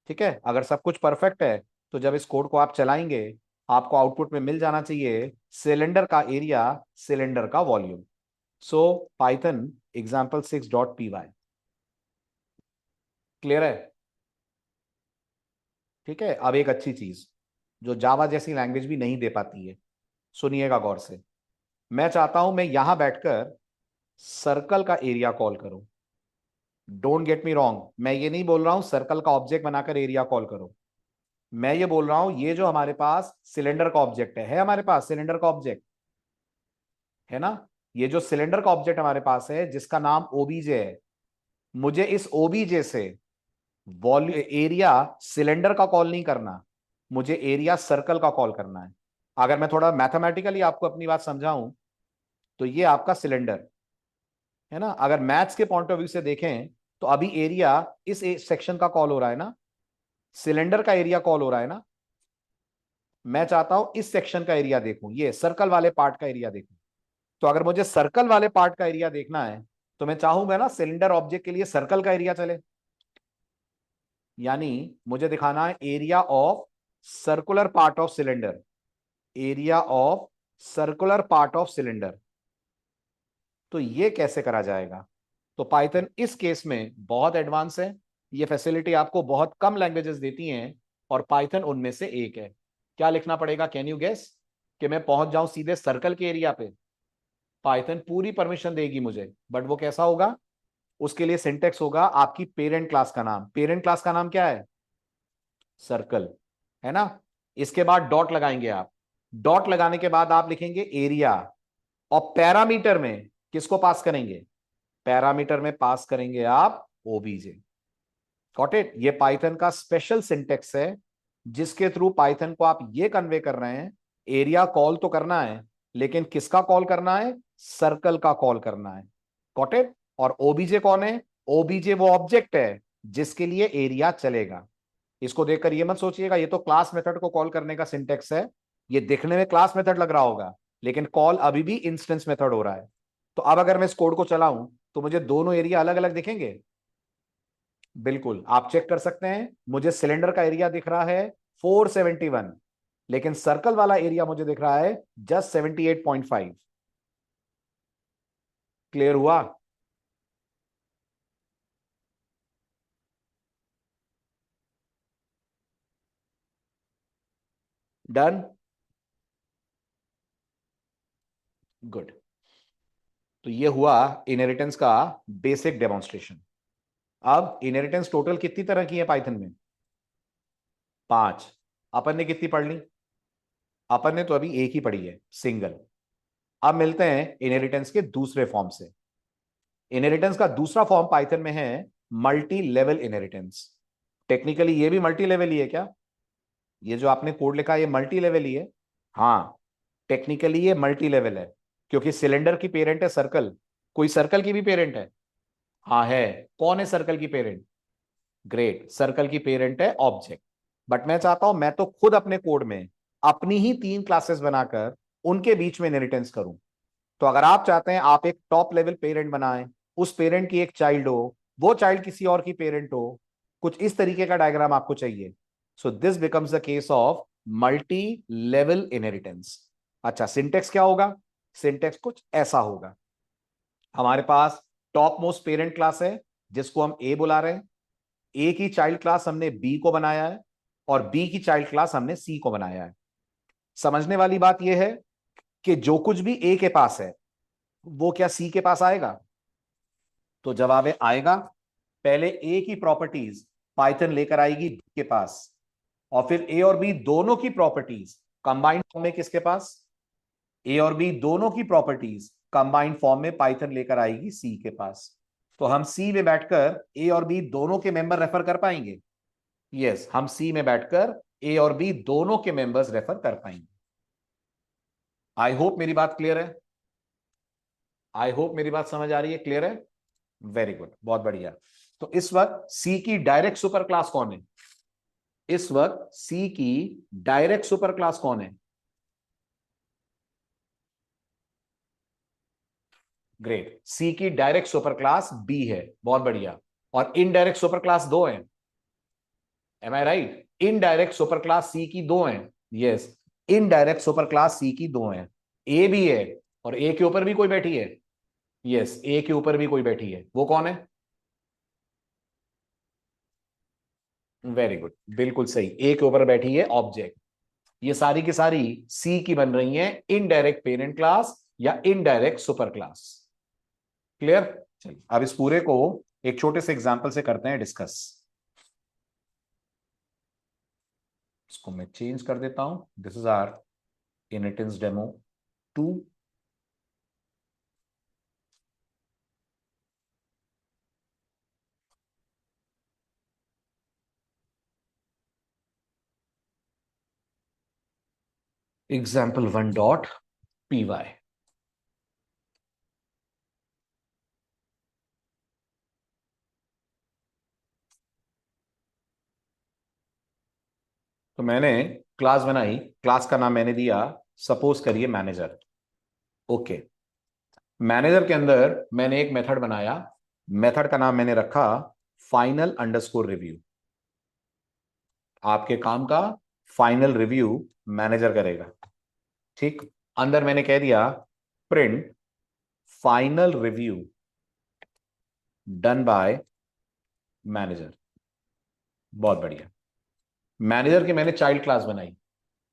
ठीक है, अगर सब कुछ परफेक्ट है तो जब इस कोड को आप चलाएंगे आपको आउटपुट में मिल जाना चाहिए सिलेंडर का एरिया, सिलेंडर का वॉल्यूम। सो पाइथन एग्जाम्पल 6.py। क्लियर है? ठीक है। अब एक अच्छी चीज जो जावा जैसी लैंग्वेज भी नहीं दे पाती है, सुनिएगा गौर से। मैं चाहता हूं मैं यहां बैठकर सर्कल का एरिया कॉल करूं। डोंट गेट मी रॉन्ग, मैं ये नहीं बोल रहा हूं सर्कल का ऑब्जेक्ट बनाकर एरिया कॉल करो। मैं ये बोल रहा हूं ये जो हमारे पास सिलेंडर का ऑब्जेक्ट है हमारे पास सिलेंडर का ऑब्जेक्ट है ना, ये जो सिलेंडर का ऑब्जेक्ट हमारे पास है जिसका नाम ओबीजे है, मुझे इस ओबीजे से वॉल्यूम एरिया सिलेंडर का कॉल नहीं करना, मुझे एरिया सर्कल का कॉल करना है। अगर मैं थोड़ा मैथमेटिकली आपको अपनी बात समझाऊं तो ये आपका सिलेंडर है ना। अगर मैथ्स के पॉइंट ऑफ व्यू से देखें तो अभी एरिया इस सेक्शन का कॉल हो रहा है ना, सिलेंडर का एरिया कॉल हो रहा है ना। मैं चाहता हूं इस सेक्शन का एरिया देखूं, ये सर्कल वाले पार्ट का एरिया देखूं। तो अगर मुझे सर्कल वाले पार्ट का एरिया देखना है तो मैं चाहूंगा ना सिलेंडर ऑब्जेक्ट के लिए सर्कल का एरिया चले, यानी मुझे दिखाना है area of circular part of cylinder, area of circular part of cylinder. तो ये कैसे करा जाएगा? तो पाइथन इस केस में बहुत एडवांस है, ये फैसिलिटी आपको बहुत कम लैंग्वेजेस देती हैं और पाइथन उनमें से एक है। क्या लिखना पड़ेगा? Can you guess? कि मैं पहुंच जाऊं सीधे सर्कल के एरिया पे? पाइथन पूरी परमिशन देगी मुझे, बट वो कैसा होगा? उसके लिए सिंटेक्स होगा आपकी पेरेंट क्लास का नाम। पेरेंट क्लास का नाम क्या है? सर्कल, है ना। इसके बाद डॉट लगाएंगे आप। डॉट लगाने के बाद आप लिखेंगे एरिया, और पैरामीटर में किसको पास करेंगे? पैरामीटर में पास करेंगे आप ओबीजे। Got it? ये पाइथन का स्पेशल सिंटेक्स है जिसके थ्रू पाइथन को आप ये कन्वे कर रहे हैं, एरिया कॉल तो करना है, लेकिन किसका कॉल करना है? सर्कल का कॉल करना है। Got it? और ओबीजे कौन है? ओबीजे वो ऑब्जेक्ट है जिसके लिए एरिया चलेगा। इसको देखकर ये मत सोचिएगा ये तो क्लास मेथड को कॉल करने का सिंटेक्स है। ये दिखने में क्लास मेथड लग रहा होगा, लेकिन कॉल अभी भी इंस्टेंस मेथड हो रहा है। तो अब अगर मैं इस कोड को चलाऊं तो मुझे दोनों एरिया अलग अलग दिखेंगे? बिल्कुल, आप चेक कर सकते हैं। मुझे सिलेंडर का एरिया दिख रहा है 471, लेकिन सर्कल वाला एरिया मुझे दिख रहा है जस्ट 78.5। क्लियर हुआ? डन? गुड। तो ये हुआ इनहेरिटेंस का बेसिक डेमोन्स्ट्रेशन। अब इनहेरिटेंस टोटल कितनी तरह की है पाइथन में? 5। अपन ने कितनी पढ़ ली? अपन ने तो अभी एक ही पढ़ी है, सिंगल। अब मिलते हैं इनहेरिटेंस के दूसरे फॉर्म से। इनहेरिटेंस का दूसरा फॉर्म पाइथन में है मल्टी लेवल इनहेरिटेंस। टेक्निकली ये भी मल्टी लेवल ही है क्या? ये जो आपने कोड लिखा है ये मल्टी लेवल ही है। हाँ, टेक्निकली ये मल्टी लेवल है, क्योंकि सिलेंडर की पेरेंट है सर्कल। कोई सर्कल की भी पेरेंट है? हाँ है। कौन है सर्कल की पेरेंट? ग्रेट, सर्कल की पेरेंट है ऑब्जेक्ट। बट मैं चाहता हूं मैं तो खुद अपने कोड में अपनी ही 3 क्लासेस बनाकर उनके बीच में इनहेरिटेंस करूं। तो अगर आप चाहते हैं आप एक टॉप लेवल पेरेंट बनाएं, उस पेरेंट की एक चाइल्ड हो, वो चाइल्ड किसी और की पेरेंट हो, कुछ इस तरीके का डायग्राम आपको चाहिए। So this becomes the case of multi level inheritance. अच्छा, सिंटेक्स क्या होगा? सिंटेक्स कुछ ऐसा होगा। हमारे पास टॉप मोस्ट पेरेंट क्लास है जिसको हम ए बुला रहे हैं। ए की चाइल्ड क्लास हमने बी को बनाया है, और बी की चाइल्ड क्लास हमने सी को बनाया है। समझने वाली बात यह है कि जो कुछ भी ए के पास है वो क्या सी के पास आएगा? तो जवाब है आएगा। पहले ए की प्रॉपर्टीज पाइथन लेकर आएगी बी के पास, और फिर ए और बी दोनों की प्रॉपर्टीज कंबाइंड फॉर्म में किसके पास? ए और बी दोनों की प्रॉपर्टीज कंबाइंड फॉर्म में पाइथन लेकर आएगी सी के पास। तो हम सी में बैठकर ए और बी दोनों के मेंबर रेफर कर पाएंगे? यस, हम सी में बैठकर ए और बी दोनों के मेंबर्स रेफर कर पाएंगे। आई होप मेरी बात क्लियर है। आई होप मेरी बात समझ आ रही है, क्लियर है। वेरी गुड, बहुत बढ़िया। तो इस वक्त सी की डायरेक्ट सुपर क्लास कौन है? इस वक्त सी की डायरेक्ट सुपर क्लास कौन है? ग्रेट, सी की डायरेक्ट सुपर क्लास बी है, बहुत बढ़िया। और इनडायरेक्ट सुपर क्लास दो हैं, am I right? Indirect super class C की दो हैं। Yes, indirect super class C की दो हैं। ए भी है, और ए के ऊपर भी कोई बैठी है। यस, ए के ऊपर भी कोई बैठी है, वो कौन है? वेरी गुड, बिल्कुल सही, ए के ऊपर बैठी है ऑब्जेक्ट। ये सारी की सारी सी की बन रही हैं इनडायरेक्ट पेरेंट क्लास या इनडायरेक्ट सुपर क्लास। क्लियर? चलिए अब इस पूरे को एक छोटे से एग्जांपल से करते हैं डिस्कस। इसको मैं चेंज कर देता हूं। This is our inheritance demo 2। example1 dot py। तो मैंने क्लास बनाई, क्लास का नाम मैंने दिया सपोज करिए मैनेजर। ओके, मैनेजर के अंदर मैंने एक मेथड बनाया, मेथड का नाम मैंने रखा फाइनल अंडरस्कोर रिव्यू। आपके काम का फाइनल रिव्यू मैनेजर करेगा। ठीक, अंदर मैंने कह दिया print final review done by manager. बहुत बढ़िया। मैनेजर की मैंने चाइल्ड क्लास बनाई,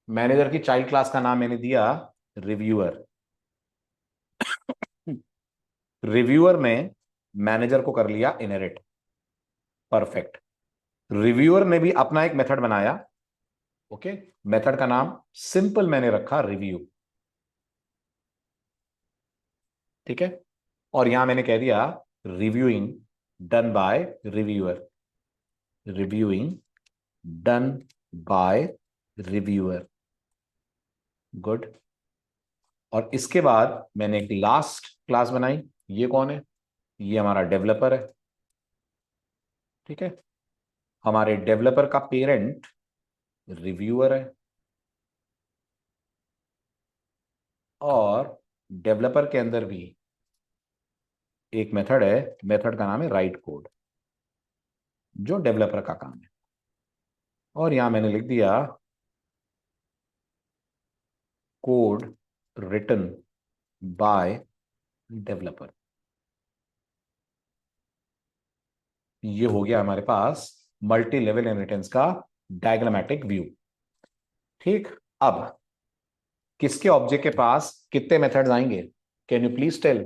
मैनेजर की चाइल्ड क्लास का नाम मैंने दिया रिव्यूअर। रिव्यूअर ने मैनेजर को कर लिया इनहेरिट। परफेक्ट। रिव्यूअर ने भी अपना एक मेथड बनाया, ओके, मेथड का नाम सिंपल मैंने रखा रिव्यू, ठीक है। और यहां मैंने कह दिया reviewing done by reviewer, reviewing done by reviewer, good. और इसके बाद मैंने एक लास्ट क्लास बनाई, ये कौन है? ये हमारा डेवलपर है, ठीक है। हमारे डेवलपर का पेरेंट रिव्यूअर है, और डेवलपर के अंदर भी एक मेथड है, मेथड का नाम है राइट कोड, जो डेवलपर का काम है। और यहां मैंने लिख दिया कोड रिटन बाय डेवलपर। ये हो गया हमारे पास मल्टी लेवल इनहेरिटेंस का डायग्रामेटिक व्यू, ठीक। अब किसके ऑब्जेक्ट के पास कितने मेथड्स आएंगे? कैन यू प्लीज टेल,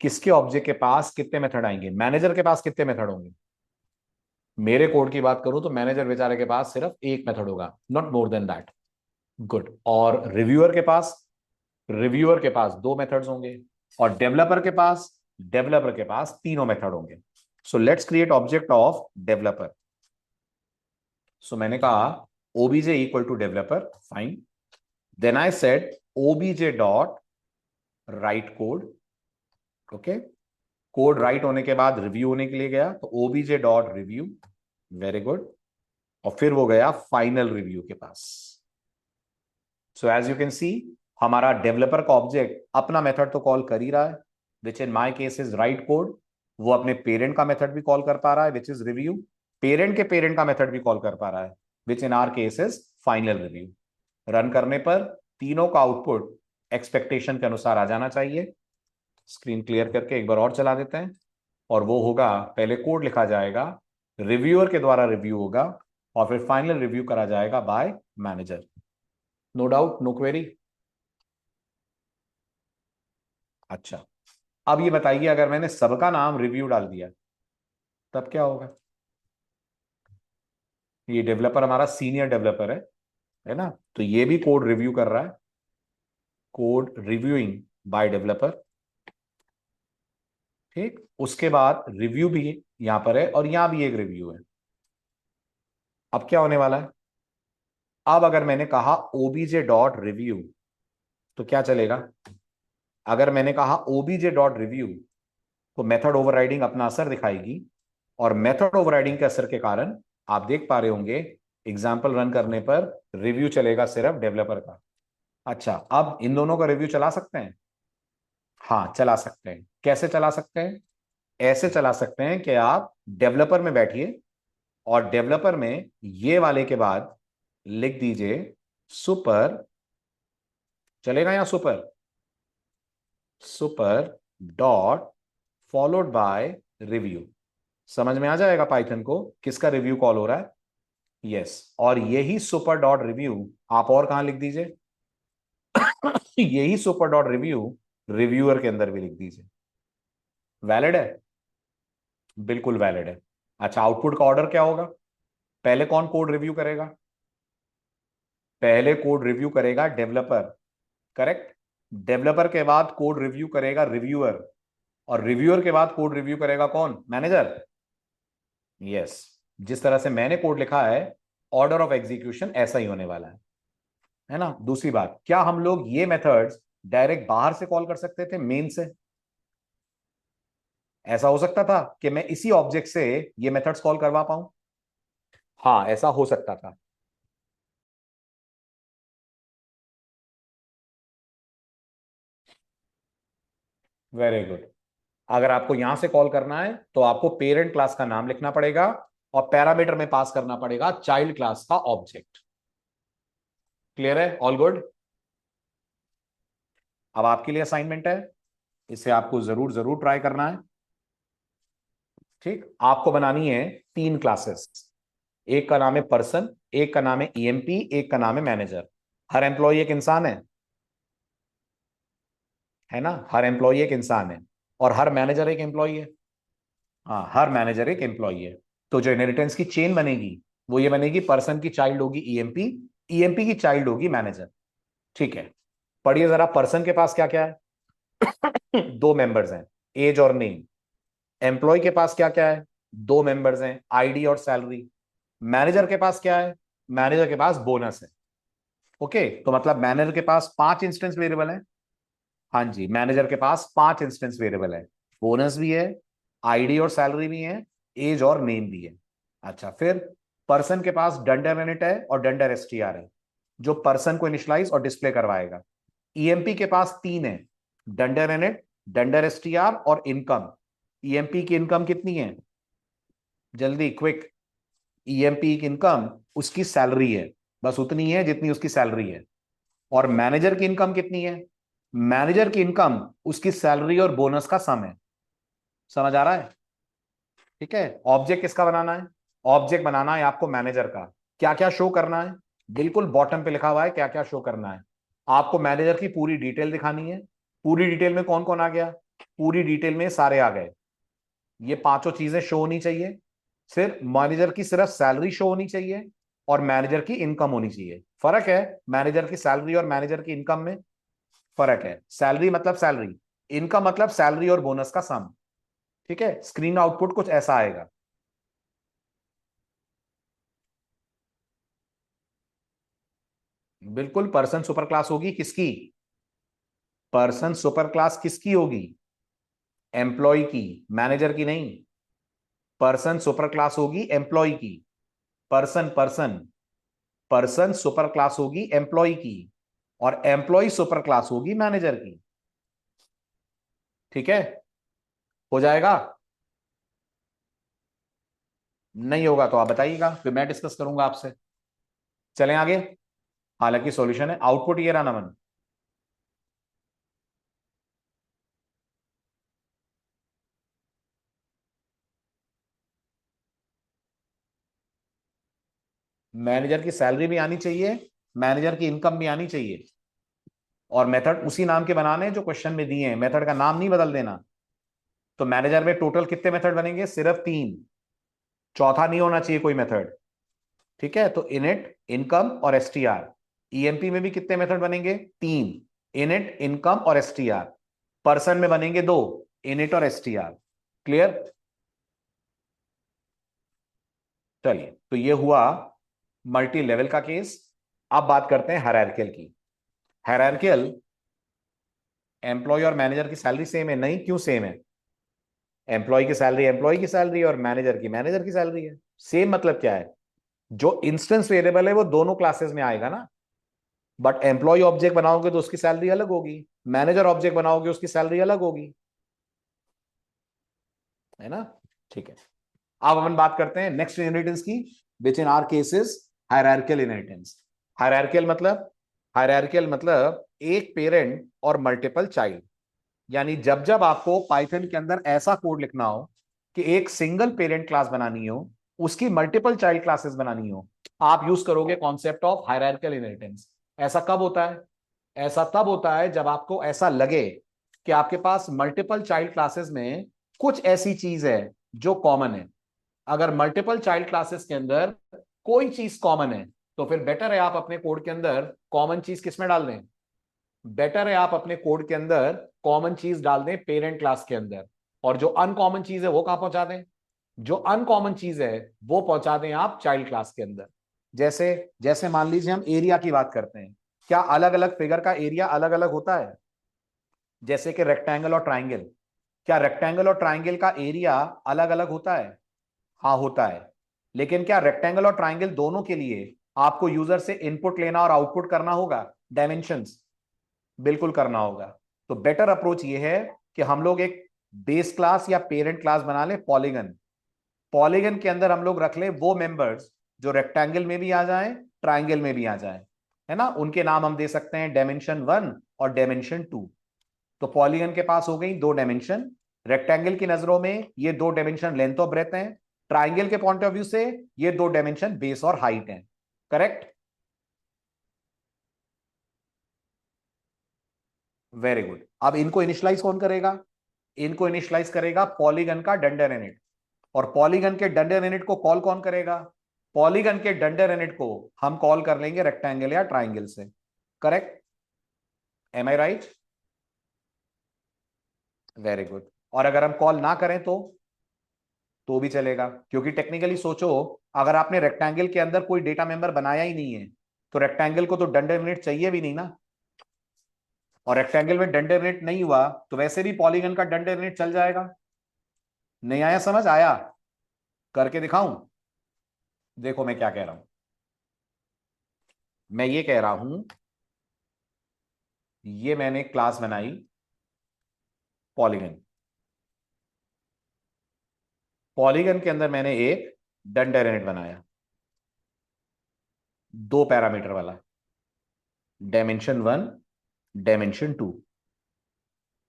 किसके ऑब्जेक्ट के पास कितने मेथड आएंगे? मैनेजर के पास कितने मेथड होंगे? मेरे कोड की बात करूं तो मैनेजर बेचारे के पास सिर्फ एक मेथड होगा, not more than that, good. और रिव्यूअर के पास, रिव्यूअर के पास दो मेथड्स होंगे, और डेवलपर के पास तीनों मेथड होंगे। So let's create object of developer. So मैंने कहा OBJ equal to developer, fine. Then I said OBJ dot write code, okay. Code write होने के बाद रिव्यू होने के लिए गया, तो OBJ dot review, very good. और फिर वो गया फाइनल रिव्यू के पास। So as you can see, हमारा डेवलपर का ऑब्जेक्ट अपना मेथड तो कॉल कर ही रहा है, which in my case is write code. वो अपने पेरेंट का मेथड भी कॉल कर पा रहा है, विच इज रिव्यू। पेरेंट के पेरेंट का मेथड भी कॉल कर पा रहा है, which in our case is final review. Run करने पर तीनों का आउटपुट एक्सपेक्टेशन के अनुसार आ जाना चाहिए। स्क्रीन क्लियर करके एक बार और चला देते हैं, और वो होगा, पहले कोड लिखा जाएगा, रिव्यूअर के द्वारा रिव्यू होगा, और फिर फाइनल रिव्यू करा जाएगा by manager. No doubt, no query. अच्छा, अब ये बताइए, अगर मैंने सबका नाम रिव्यू डाल दिया तब क्या होगा? ये डेवलपर हमारा सीनियर डेवलपर है ना, तो ये भी कोड रिव्यू कर रहा है, कोड रिव्यूइंग बाय डेवलपर, ठीक। उसके बाद रिव्यू भी यहां पर है, और यहां भी एक रिव्यू है। अब क्या होने वाला है? अब अगर मैंने कहा ओबीजे डॉट रिव्यू तो क्या चलेगा? अगर मैंने कहा ओबीजे डॉट रिव्यू तो मेथड ओवरराइडिंग अपना असर दिखाएगी, और मेथड ओवरराइडिंग के असर के कारण आप देख पा रहे होंगे एग्जाम्पल रन करने पर रिव्यू चलेगा सिर्फ डेवलपर का। अच्छा, अब इन दोनों का रिव्यू चला सकते हैं? हाँ, चला सकते हैं। कैसे चला सकते हैं? ऐसे चला सकते हैं कि आप डेवलपर में बैठिए, और डेवलपर में ये वाले के बाद लिख दीजिए सुपर, चलेगा? या super, super dot followed by review. समझ में आ जाएगा पाइथन को किसका रिव्यू कॉल हो रहा है? यस। और यही सुपर डॉट रिव्यू आप और कहां लिख दीजिए? यही सुपर डॉट रिव्यू रिव्यूअर के अंदर भी लिख दीजिए। वैलिड है? बिल्कुल वैलिड है। अच्छा, आउटपुट का ऑर्डर क्या होगा? पहले कौन कोड रिव्यू करेगा? पहले कोड रिव्यू करेगा डेवलपर, करेक्ट। डेवलपर के बाद कोड रिव्यू करेगा रिव्यूअर, और रिव्यूअर के बाद कोड रिव्यू करेगा कौन? मैनेजर। यस, जिस तरह से मैंने कोड लिखा है, ऑर्डर ऑफ एग्जीक्यूशन ऐसा ही होने वाला है ना। दूसरी बात, क्या हम लोग ये मेथड्स डायरेक्ट बाहर से कॉल कर सकते थे, मेन से? ऐसा हो सकता था कि मैं इसी ऑब्जेक्ट से ये मेथड्स कॉल करवा पाऊं? हाँ, ऐसा हो सकता था। Very good. अगर आपको यहां से कॉल करना है तो आपको पेरेंट क्लास का नाम लिखना पड़ेगा, और पैरामीटर में पास करना पड़ेगा चाइल्ड क्लास का ऑब्जेक्ट। क्लियर है? All good. अब आपके लिए असाइनमेंट है, इसे आपको जरूर जरूर ट्राई करना है, ठीक। आपको बनानी है तीन क्लासेस। एक का नाम है पर्सन, एक का नाम है ईएमपी, एक का नाम है मैनेजर। हर एम्प्लॉय एक इंसान है ना, हर एम्प्लॉय एक इंसान है, और हर मैनेजर एक एम्प्लॉय है। हाँ, हर मैनेजर एक एम्प्लॉय है। तो जो इनहेरिटेंस की चेन बनेगी वो ये बनेगी, पर्सन की चाइल्ड होगी ईएमपी, ईएमपी की चाइल्ड होगी मैनेजर। ठीक है, पढ़िए जरा, पर्सन के पास क्या क्या है? दो मेंबर्स हैं, एज और नेम। एम्प्लॉय के पास क्या क्या है? दो मेंबर्स हैं, आईडी और सैलरी। मैनेजर के पास क्या है? मैनेजर के पास बोनस है। ओके, तो मतलब मैनेजर के पास 5 इंस्टेंस वेरिएबल है। हाँ जी, मैनेजर के पास 5 इंस्टेंस वेरिएबल है, बोनस भी है, आईडी और सैलरी भी है, एज और नेम भी है। अच्छा, फिर पर्सन के पास डंडर इनिट है और डंडर एसटीआर है, जो पर्सन को इनिशियलाइज और डिस्प्ले करवाएगा। ईएमपी के पास 3 है, डंडर इनिट, डंडर एसटीआर और इनकम। ईएमपी की इनकम कितनी है? जल्दी, क्विक। ईएमपी की इनकम उसकी सैलरी है, बस उतनी है जितनी उसकी सैलरी है। और मैनेजर की इनकम कितनी है? मैनेजर की इनकम उसकी सैलरी और बोनस का सम है। समझ आ रहा है? ठीक है, ऑब्जेक्ट किसका बनाना है? ऑब्जेक्ट बनाना है आपको मैनेजर का। क्या क्या शो करना है? बिल्कुल बॉटम पे लिखा हुआ है क्या क्या शो करना है। आपको मैनेजर की पूरी डिटेल दिखानी है। पूरी डिटेल में कौन कौन आ गया? पूरी डिटेल में सारे आ गए। ये पांचों चीजें शो होनी चाहिए। सिर्फ मैनेजर की सिर्फ सैलरी शो होनी चाहिए और मैनेजर की इनकम होनी चाहिए। फर्क है मैनेजर की सैलरी और मैनेजर की इनकम में, फर्क है। सैलरी मतलब सैलरी, इनकम मतलब सैलरी और बोनस का सम। ठीक है, स्क्रीन आउटपुट कुछ ऐसा आएगा। बिल्कुल, पर्सन सुपर क्लास होगी किसकी? पर्सन सुपर क्लास किसकी होगी? एम्प्लॉय की, मैनेजर की नहीं। पर्सन सुपर क्लास होगी एम्प्लॉय की। Person person person super class होगी एम्प्लॉय की, और एम्प्लॉय सुपर क्लास होगी मैनेजर की। ठीक है, हो जाएगा? नहीं होगा तो आप बताइएगा, फिर मैं डिस्कस करूंगा आपसे। चलें आगे। हालांकि सॉल्यूशन है, आउटपुट ये रहा नमन। मैनेजर की सैलरी भी आनी चाहिए, मैनेजर की इनकम भी आनी चाहिए, और मेथड उसी नाम के बनाने हैं जो क्वेश्चन में दिए हैं, मेथड का नाम नहीं बदल देना। तो मैनेजर में टोटल कितने मेथड बनेंगे? सिर्फ 3, चौथा नहीं होना चाहिए कोई मेथड। ठीक है, तो इनिट, इनकम और एसटीआर। ईएमपी में भी कितने मेथड बनेंगे? 3, इनिट, इनकम और एसटीआर। पर्सन में बनेंगे 2, इनिट और एसटीआर। क्लियर? चलिए, तो ये हुआ मल्टी लेवल का केस। अब बात करते हैं हायरार्कियल की। हायरार्कियल, एम्प्लॉय और मैनेजर की सैलरी सेम है? नहीं, क्यों सेम है? एम्प्लॉय की सैलरी एम्प्लॉय की सैलरी और मैनेजर की मैनेजर की सैलरी है। सेम मतलब क्या है? जो इंस्टेंस वेरिएबल है वो दोनों क्लासेस में आएगा ना। बट एम्प्लॉय ऑब्जेक्ट बनाओगे तो उसकी सैलरी अलग होगी, मैनेजर ऑब्जेक्ट बनाओगे उसकी सैलरी अलग होगी, है ना? ठीक है, अब अपन बात करते हैं नेक्स्ट इनहेरिटेंस की, which in our cases hierarchical inheritance. Hierarchical मतलब, हायरार्कियल मतलब एक पेरेंट और मल्टीपल चाइल्ड। यानी जब जब आपको पाइथन के अंदर ऐसा कोड लिखना हो कि एक सिंगल पेरेंट क्लास बनानी हो, उसकी मल्टीपल चाइल्ड क्लासेस बनानी हो, आप यूज करोगे कॉन्सेप्ट ऑफ हायरार्कियल इनहेरिटेंस। ऐसा कब होता है? ऐसा तब होता है जब आपको ऐसा लगे कि आपके पास मल्टीपल चाइल्ड क्लासेस में कुछ ऐसी चीज है जो कॉमन है। अगर मल्टीपल चाइल्ड क्लासेस के अंदर कोई चीज कॉमन है, तो फिर बेटर है आप अपने कोड के अंदर कॉमन चीज किसमें डाल दें? बेटर है आप अपने कोड के अंदर कॉमन चीज डाल दें पेरेंट क्लास के अंदर, और जो अनकॉमन चीज है वो कहां पहुंचा दें? जो अनकॉमन चीज है वो पहुंचा दें आप चाइल्ड क्लास के अंदर। जैसे जैसे मान लीजिए हम एरिया की बात करते हैं, क्या अलग अलग फिगर का एरिया अलग अलग होता है? जैसे कि रेक्टेंगल और ट्राइंगल, क्या रेक्टेंगल और ट्राइंगल का एरिया अलग अलग होता है? हाँ होता है। लेकिन क्या रेक्टेंगल और ट्राइंगल दोनों के लिए आपको यूजर से इनपुट लेना और आउटपुट करना होगा, डायमेंशंस? बिल्कुल करना होगा। तो बेटर अप्रोच ये है कि हम लोग एक बेस क्लास या पेरेंट क्लास बना ले पॉलीगन। पॉलीगन के अंदर हम लोग रख ले वो मेंबर्स जो रेक्टेंगल में भी आ जाएं, ट्राइंगल में भी आ जाएं, है ना? उनके नाम हम दे सकते हैं डायमेंशन 1 और डायमेंशन 2। तो पॉलीगन के पास हो गई 2 डायमेंशन, रेक्टेंगल की नजरों में ये 2 डायमेंशन लेंथ और ब्रेथ हैं, ट्राइंगल के पॉइंट ऑफ व्यू से ये 2 डायमेंशन बेस और हाइट हैं। करेक्ट? Very good. अब इनको इनिशियलाइज कौन करेगा? इनको इनिशियलाइज करेगा पॉलीगन का डंडर इनिट। और पॉलीगन के डंडर इनिट को कॉल कौन करेगा? पॉलीगन के डंडर यूनिट को हम कॉल कर लेंगे रेक्टेंगल या ट्राइंगल से। Correct? M I right? Very good. और अगर हम कॉल ना करें तो भी चलेगा, क्योंकि टेक्निकली सोचो, अगर आपने रेक्टेंगल के अंदर कोई डेटा मेंबर बनाया ही नहीं है तो रेक्टेंगल को तो डंडर यूनिट चाहिए भी नहीं ना। और रेक्टेंगल में डंडर यूनिट नहीं हुआ तो वैसे भी पॉलीगन का डंडर यूनिट चल जाएगा। नहीं आया समझ? आया? करके दिखाऊं? देखो मैं क्या कह रहा हूं। मैं ये कह रहा हूं, ये मैंने क्लास बनाई पॉलीगन। पॉलीगन के अंदर मैंने एक डंडर यूनिट बनाया, 2 पैरामीटर वाला, डायमेंशन 1, डायमेंशन 2।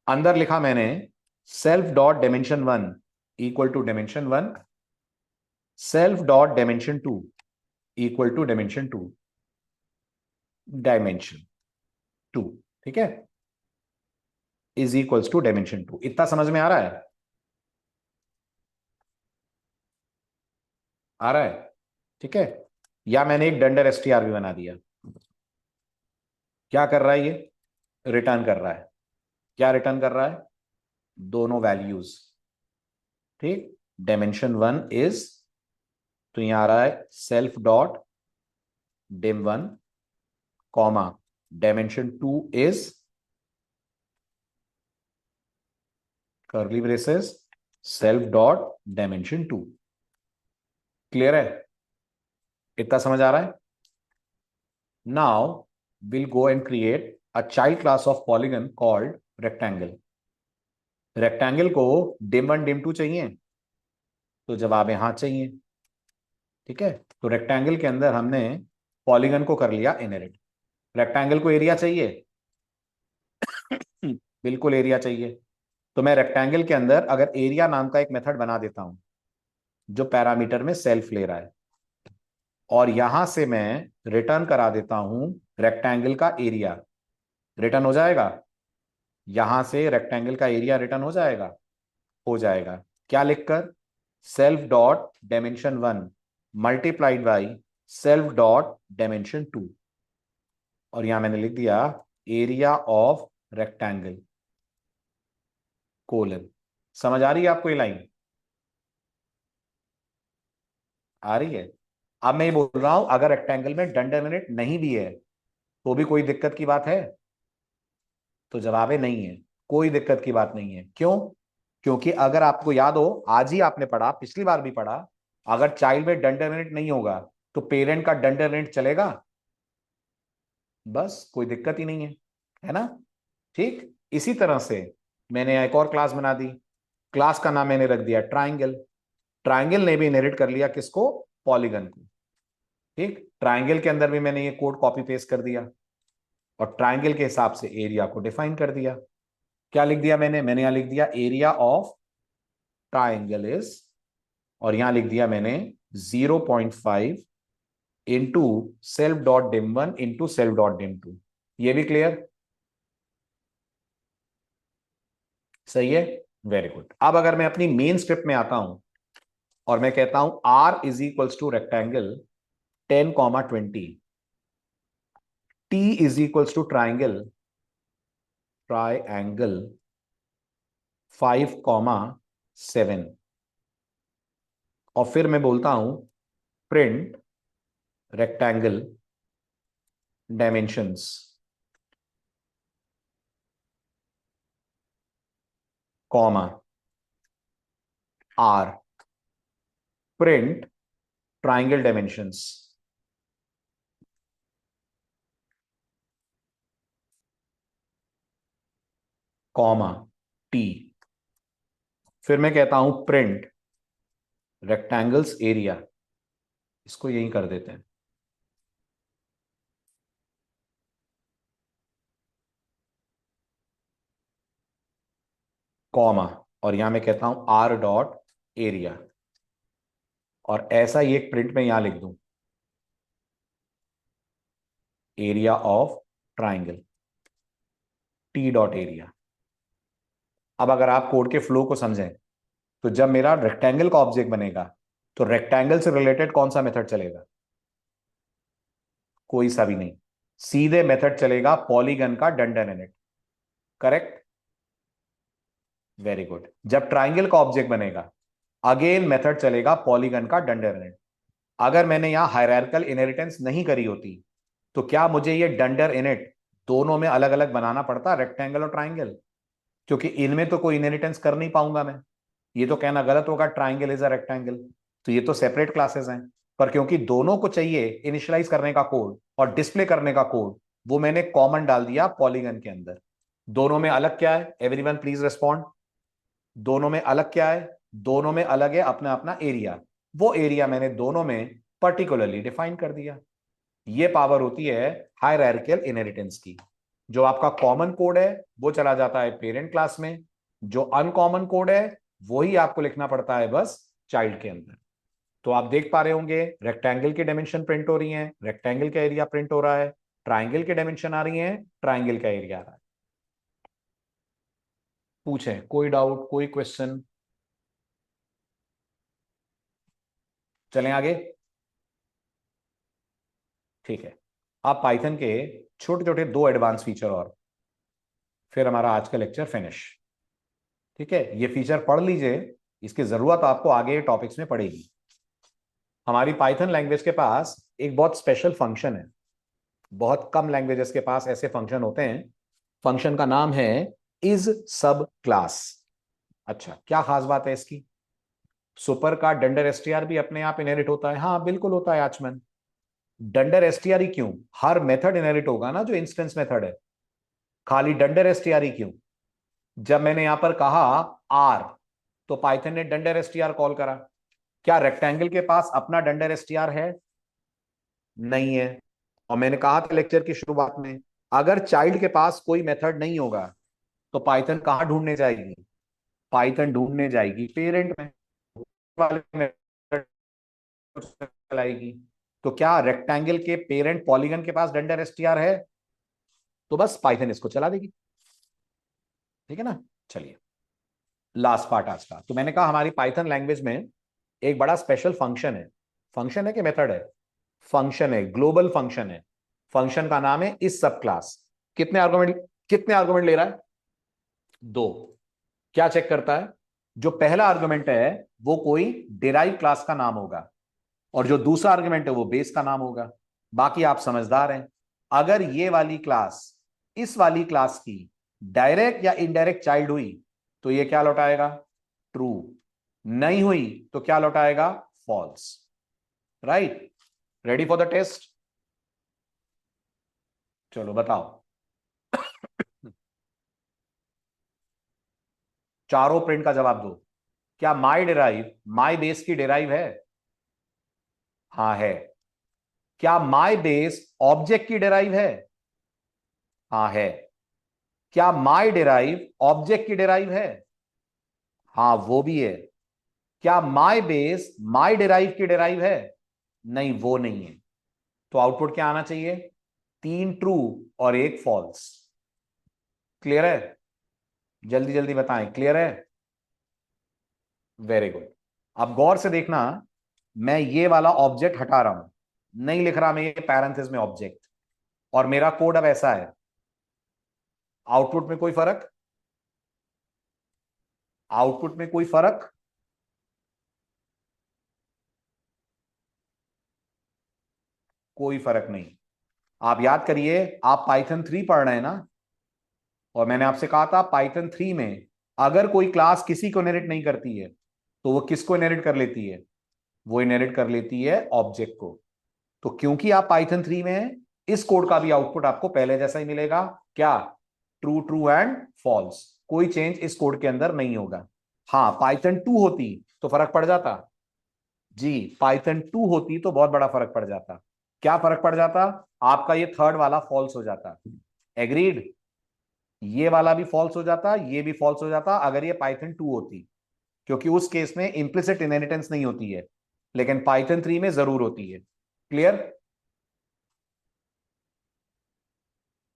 अंदर लिखा मैंने self dot dimension 1 equal to dimension 1, self dot dimension 2 equal to dimension 2, dimension 2। ठीक है? Is equals to dimension 2। इतना समझ में आ रहा है? आ रहा है? ठीक है। या मैंने एक डंडर एसटीआर भी बना दिया। क्या कर रहा है ये? रिटर्न कर रहा है। क्या रिटर्न कर रहा है? दोनों वैल्यूज। ठीक। डायमेंशन 1 इज, तो यहां आ रहा है self dot dim1, comma dimension 2 is curly braces self dot dimension 2। Clear है? इतना समझ आ रहा है? Now we'll go and create a child class of polygon called rectangle. Rectangle को dim1 dim2 चाहिए, तो जवाब है हाँ चाहिए। ठीक है? तो रेक्टेंगल के अंदर हमने पॉलीगन को कर लिया इनहेरिट। रेक्टेंगल को एरिया चाहिए? बिल्कुल एरिया चाहिए। तो मैं रेक्टेंगल के अंदर अगर एरिया नाम का एक मेथड बना देता हूं जो पैरामीटर में सेल्फ ले रहा है, और यहां से मैं रिटर्न करा देता हूं रेक्टेंगल का एरिया, रिटर्न हो जाएगा। यहां से रेक्टेंगल का एरिया रिटर्न हो जाएगा। हो जाएगा क्या लिखकर? Self dot dimension 1 multiplied by self dot dimension 2, और यहां मैंने लिख दिया एरिया ऑफ रेक्टेंगल कोलन। समझ आ रही है आपको ये लाइन? आ रही है? अब मैं ये बोल रहा हूं, अगर रेक्टेंगल में डंडर यूनिट नहीं भी है तो भी कोई दिक्कत की बात है? तो जवाब है नहीं है, कोई दिक्कत की बात नहीं है। क्यों? क्योंकि अगर आपको याद हो, आज ही आपने पढ़ा, पिछली बार भी पढ़ा, अगर चाइल्ड में डंडर यूनिट नहीं होगा तो पेरेंट का डंडर यूनिट चलेगा। बस कोई दिक्कत ही नहीं है ना? ठीक। इसी तरह से मैंने एक और क्लास बना दी। क्लास का नाम मैंने रख दिया ट्राइंगल। ट्राइंगल ने भी इनहेरिट कर लिया किसको? पॉलीगन को। ठीक। ट्राइंगल के अंदर भी मैंने ये कोड कॉपी पेस्ट कर दिया और ट्राइंगल के हिसाब से एरिया को डिफाइन कर दिया। क्या लिख दिया मैंने यहां लिख दिया एरिया ऑफ ट्राइंगल इज, और यहां लिख दिया मैंने 0.5 into self dot dim one into self dot dim two. ये भी क्लियर? सही है? Very good. अब अगर मैं अपनी मेन स्क्रिप्ट में आता हूं और मैं कहता हूं R is equals to rectangle 10, 20, T is equals to triangle 5, 7, और फिर मैं बोलता हूं print rectangle dimensions, comma R, print triangle dimensions, comma T। फिर मैं कहता हूं प्रिंट रेक्टेंगल्स एरिया, इसको यही कर देते हैं, कॉमा, और यहां मैं कहता हूं R डॉट एरिया, और ऐसा ही एक प्रिंट में यहां लिख दूं area of triangle T dot area. अब अगर आप कोड के फ्लो को समझें, तो जब मेरा रेक्टेंगल का ऑब्जेक्ट बनेगा तो रेक्टेंगल से रिलेटेड कौन सा मेथड चलेगा? कोई सा भी नहीं, सीधे मेथड चलेगा पॉलीगन का डंडन इनिट। Correct, very good. जब ट्राइंगल का ऑब्जेक्ट बनेगा, अगेन मेथड चलेगा पॉलीगन का डंडन इनिट। अगर मैंने यहां हायरार्किकल इनहेरिटेंस नहीं करी होती तो क्या मुझे ये डंडर इनिट दोनों में अलग अलग बनाना पड़ता, रेक्टेंगल और ट्राइंगल? क्योंकि इनमें तो कोई इनहेरिटेंस कर नहीं पाऊंगा मैं। ये तो कहना गलत होगा ट्राइंगल इज अ रेक्टेंगल, तो ये तो सेपरेट क्लासेस हैं। पर क्योंकि दोनों को चाहिए इनिशियलाइज करने का कोड और डिस्प्ले करने का कोड, वो मैंने कॉमन डाल दिया पॉलीगन के अंदर। दोनों में अलग क्या है? Everyone please respond. दोनों में अलग क्या है? दोनों में अलग है अपना अपना एरिया। वो एरिया मैंने दोनों में पर्टिकुलरली डिफाइन कर दिया। ये पावर होती है हायरार्किकल इनहेरिटेंस की। जो आपका कॉमन कोड है वो चला जाता है पेरेंट क्लास में, जो अनकॉमन कोड है वही आपको लिखना पड़ता है बस चाइल्ड के अंदर। तो आप देख पा रहे होंगे रेक्टेंगल की डायमेंशन प्रिंट हो रही है, रेक्टेंगल का एरिया प्रिंट हो रहा है, ट्राइंगल की डायमेंशन आ रही है, ट्राइंगल का एरिया आ रहा है। पूछें, कोई डाउट, कोई क्वेश्चन? चलें आगे। ठीक है, आप पाइथन के छोटे छोटे दो एडवांस फीचर और, फिर हमारा आज का लेक्चर फिनिश। ठीक है, ये फीचर पढ़ लीजिए, इसकी जरूरत आपको आगे टॉपिक्स में पड़ेगी। हमारी पाइथन लैंग्वेज के पास एक बहुत स्पेशल फंक्शन है। बहुत कम लैंग्वेजेस के पास ऐसे फंक्शन होते हैं। फंक्शन का नाम है इज सब क्लास। अच्छा, क्या खास बात है इसकी? सुपर का डंडर एसटीआर भी अपने आप इनहेरिट होता है? हाँ बिल्कुल होता है आचमन। डंडर एसटीआर ही क्यों? हर मेथड इनहेरिट होगा ना जो इंस्टेंस मेथड है। खाली डंडर एसटीआर ही क्यों? जब मैंने यहां पर कहा आर, तो पाइथन ने डंडर एसटीआर कॉल करा। क्या रेक्टेंगल के पास अपना डंडर एसटीआर है? नहीं है। और मैंने कहा था लेक्चर की शुरुआत में, अगर चाइल्ड के पास कोई मेथड नहीं होगा तो पाइथन कहां ढूंढने जाएगी? पाइथन ढूंढने जाएगी पेरेंट में, वाले मेथड चलाएगी। तो क्या रेक्टेंगल के पेरेंट पॉलीगन के पास डंडर एसटीआर है? तो बस पाइथन इसको चला देगी। ठीक है ना? चलिए, लास्ट पार्ट आज का। तो मैंने कहा हमारी पाइथन लैंग्वेज में एक बड़ा स्पेशल फंक्शन है। फंक्शन है कि मेथड है? फंक्शन है, ग्लोबल फंक्शन है। फंक्शन का नाम है इस सब क्लास। कितने आर्गुमेंट ले रहा है? दो। क्या चेक करता है? जो पहला आर्गुमेंट है वो कोई डिराइव क्लास का नाम होगा, और जो दूसरा आर्गुमेंट है वो बेस का नाम होगा। बाकी आप समझदार हैं। अगर ये वाली क्लास इस वाली क्लास की डायरेक्ट या इनडायरेक्ट चाइल्ड हुई तो ये क्या लौटाएगा? ट्रू। नहीं हुई तो क्या लौटाएगा? False. Right? Ready for the test? चलो बताओ। चारों प्रिंट का जवाब दो। क्या माई डिराइव माई बेस की डिराइव है? हाँ है। क्या माई बेस ऑब्जेक्ट की डिराइव है? हाँ है। क्या माई डिराइव ऑब्जेक्ट की डिराइव है? हाँ वो भी है। क्या माई बेस माई डिराइव की डिराइव है? नहीं, वो नहीं है। तो आउटपुट क्या आना चाहिए? 3 ट्रू और 1 फॉल्स। क्लियर है? जल्दी जल्दी बताएं, क्लियर है? Very good. अब गौर से देखना, मैं ये वाला ऑब्जेक्ट हटा रहा हूं, नहीं लिख रहा मैं ये पैरेंथेसिस में ऑब्जेक्ट, और मेरा कोड अब ऐसा है। आउटपुट में कोई फर्क? आउटपुट में कोई फर्क? कोई फर्क नहीं। आप याद करिए, आप पाइथन 3 पढ़ रहे हैं ना, और मैंने आपसे कहा था पाइथन 3 में अगर कोई क्लास किसी को इनहेरिट नहीं करती है तो वो किसको इनहेरिट कर लेती है? वो इनहेरिट कर लेती है ऑब्जेक्ट को। तो क्योंकि आप पाइथन 3 में हैं, इस कोड का भी आउटपुट आपको पहले जैसा ही मिलेगा। क्या? True true and false. कोई चेंज इस कोड के अंदर नहीं होगा। हाँ, पाइथन 2 होती तो फर्क पड़ जाता। जी, पाइथन 2 होती तो बहुत बड़ा फर्क पड़ जाता। क्या फर्क पड़ जाता? आपका ये थर्ड वाला फॉल्स हो जाता। एग्रीड? ये वाला भी फॉल्स हो जाता, ये भी फॉल्स हो जाता अगर ये पाइथन 2 होती, क्योंकि उस केस में इंप्लिसिट इनहेरिटेंस नहीं होती है, लेकिन पाइथन 3 में जरूर होती है। क्लियर?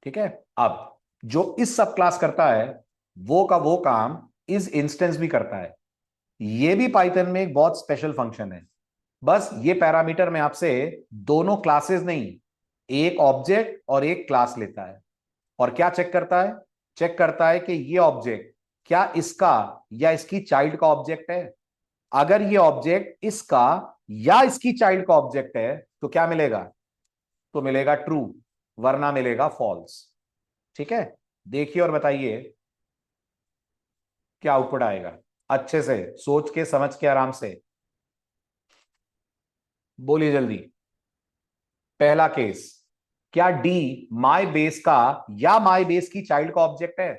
ठीक है। अब जो इस सब क्लास करता है वो का वो काम इस इंस्टेंस भी करता है। ये भी पाइथन में एक बहुत स्पेशल फंक्शन है। बस ये पैरामीटर में आपसे दोनों क्लासेस नहीं, एक ऑब्जेक्ट और एक क्लास लेता है, और क्या चेक करता है? चेक करता है कि ये ऑब्जेक्ट क्या इसका या इसकी चाइल्ड का ऑब्जेक्ट है। अगर ये ऑब्जेक्ट इसका या इसकी चाइल्ड का ऑब्जेक्ट है तो क्या मिलेगा? तो मिलेगा ट्रू, वरना मिलेगा फॉल्स। ठीक है, देखिए और बताइए क्या आउटपुट आएगा। अच्छे से सोच के समझ के आराम से बोलिए जल्दी। पहला केस, क्या डी माई बेस का या माई बेस की चाइल्ड का ऑब्जेक्ट है?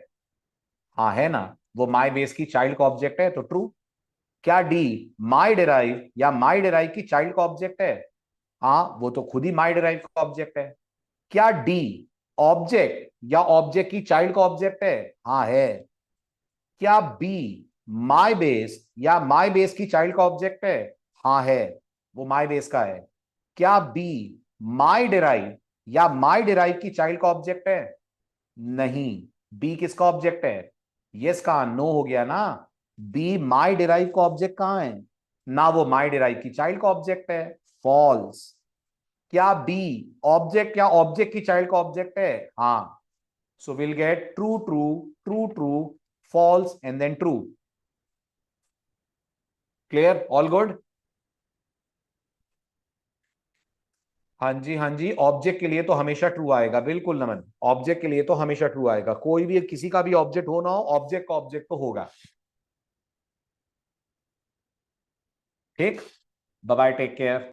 हाँ है ना, वो माई बेस की चाइल्ड का ऑब्जेक्ट है तो ट्रू। क्या डी माई डिराइव या माई डिराइव की चाइल्ड का ऑब्जेक्ट है? हाँ, वो तो खुद ही माई डिराइव का ऑब्जेक्ट है। क्या डी ऑब्जेक्ट या ऑब्जेक्ट की चाइल्ड का ऑब्जेक्ट है? हाँ है। क्या बी माई बेस या माई बेस की चाइल्ड का ऑब्जेक्ट है? हाँ है, वो माई बेस का है। क्या बी माई डिराइव या माई डिराइव की चाइल्ड का ऑब्जेक्ट है? नहीं, बी किसका ऑब्जेक्ट है? यस कहा, नो हो गया ना। बी माई डिराइव का ऑब्जेक्ट कहां है? ना वो माई डिराइव की चाइल्ड का ऑब्जेक्ट है, फॉल्स। क्या बी ऑब्जेक्ट या ऑब्जेक्ट की चाइल्ड का ऑब्जेक्ट है? हाँ। So will get true true true true, false and then true. Clear, all good? हाँ जी, हाँ जी, ऑब्जेक्ट के लिए तो हमेशा ट्रू आएगा, बिल्कुल नमन, ऑब्जेक्ट के लिए तो हमेशा ट्रू आएगा। कोई भी किसी का भी ऑब्जेक्ट हो ना हो, ऑब्जेक्ट का ऑब्जेक्ट तो होगा। ठीक, बाय बाय, टेक केयर।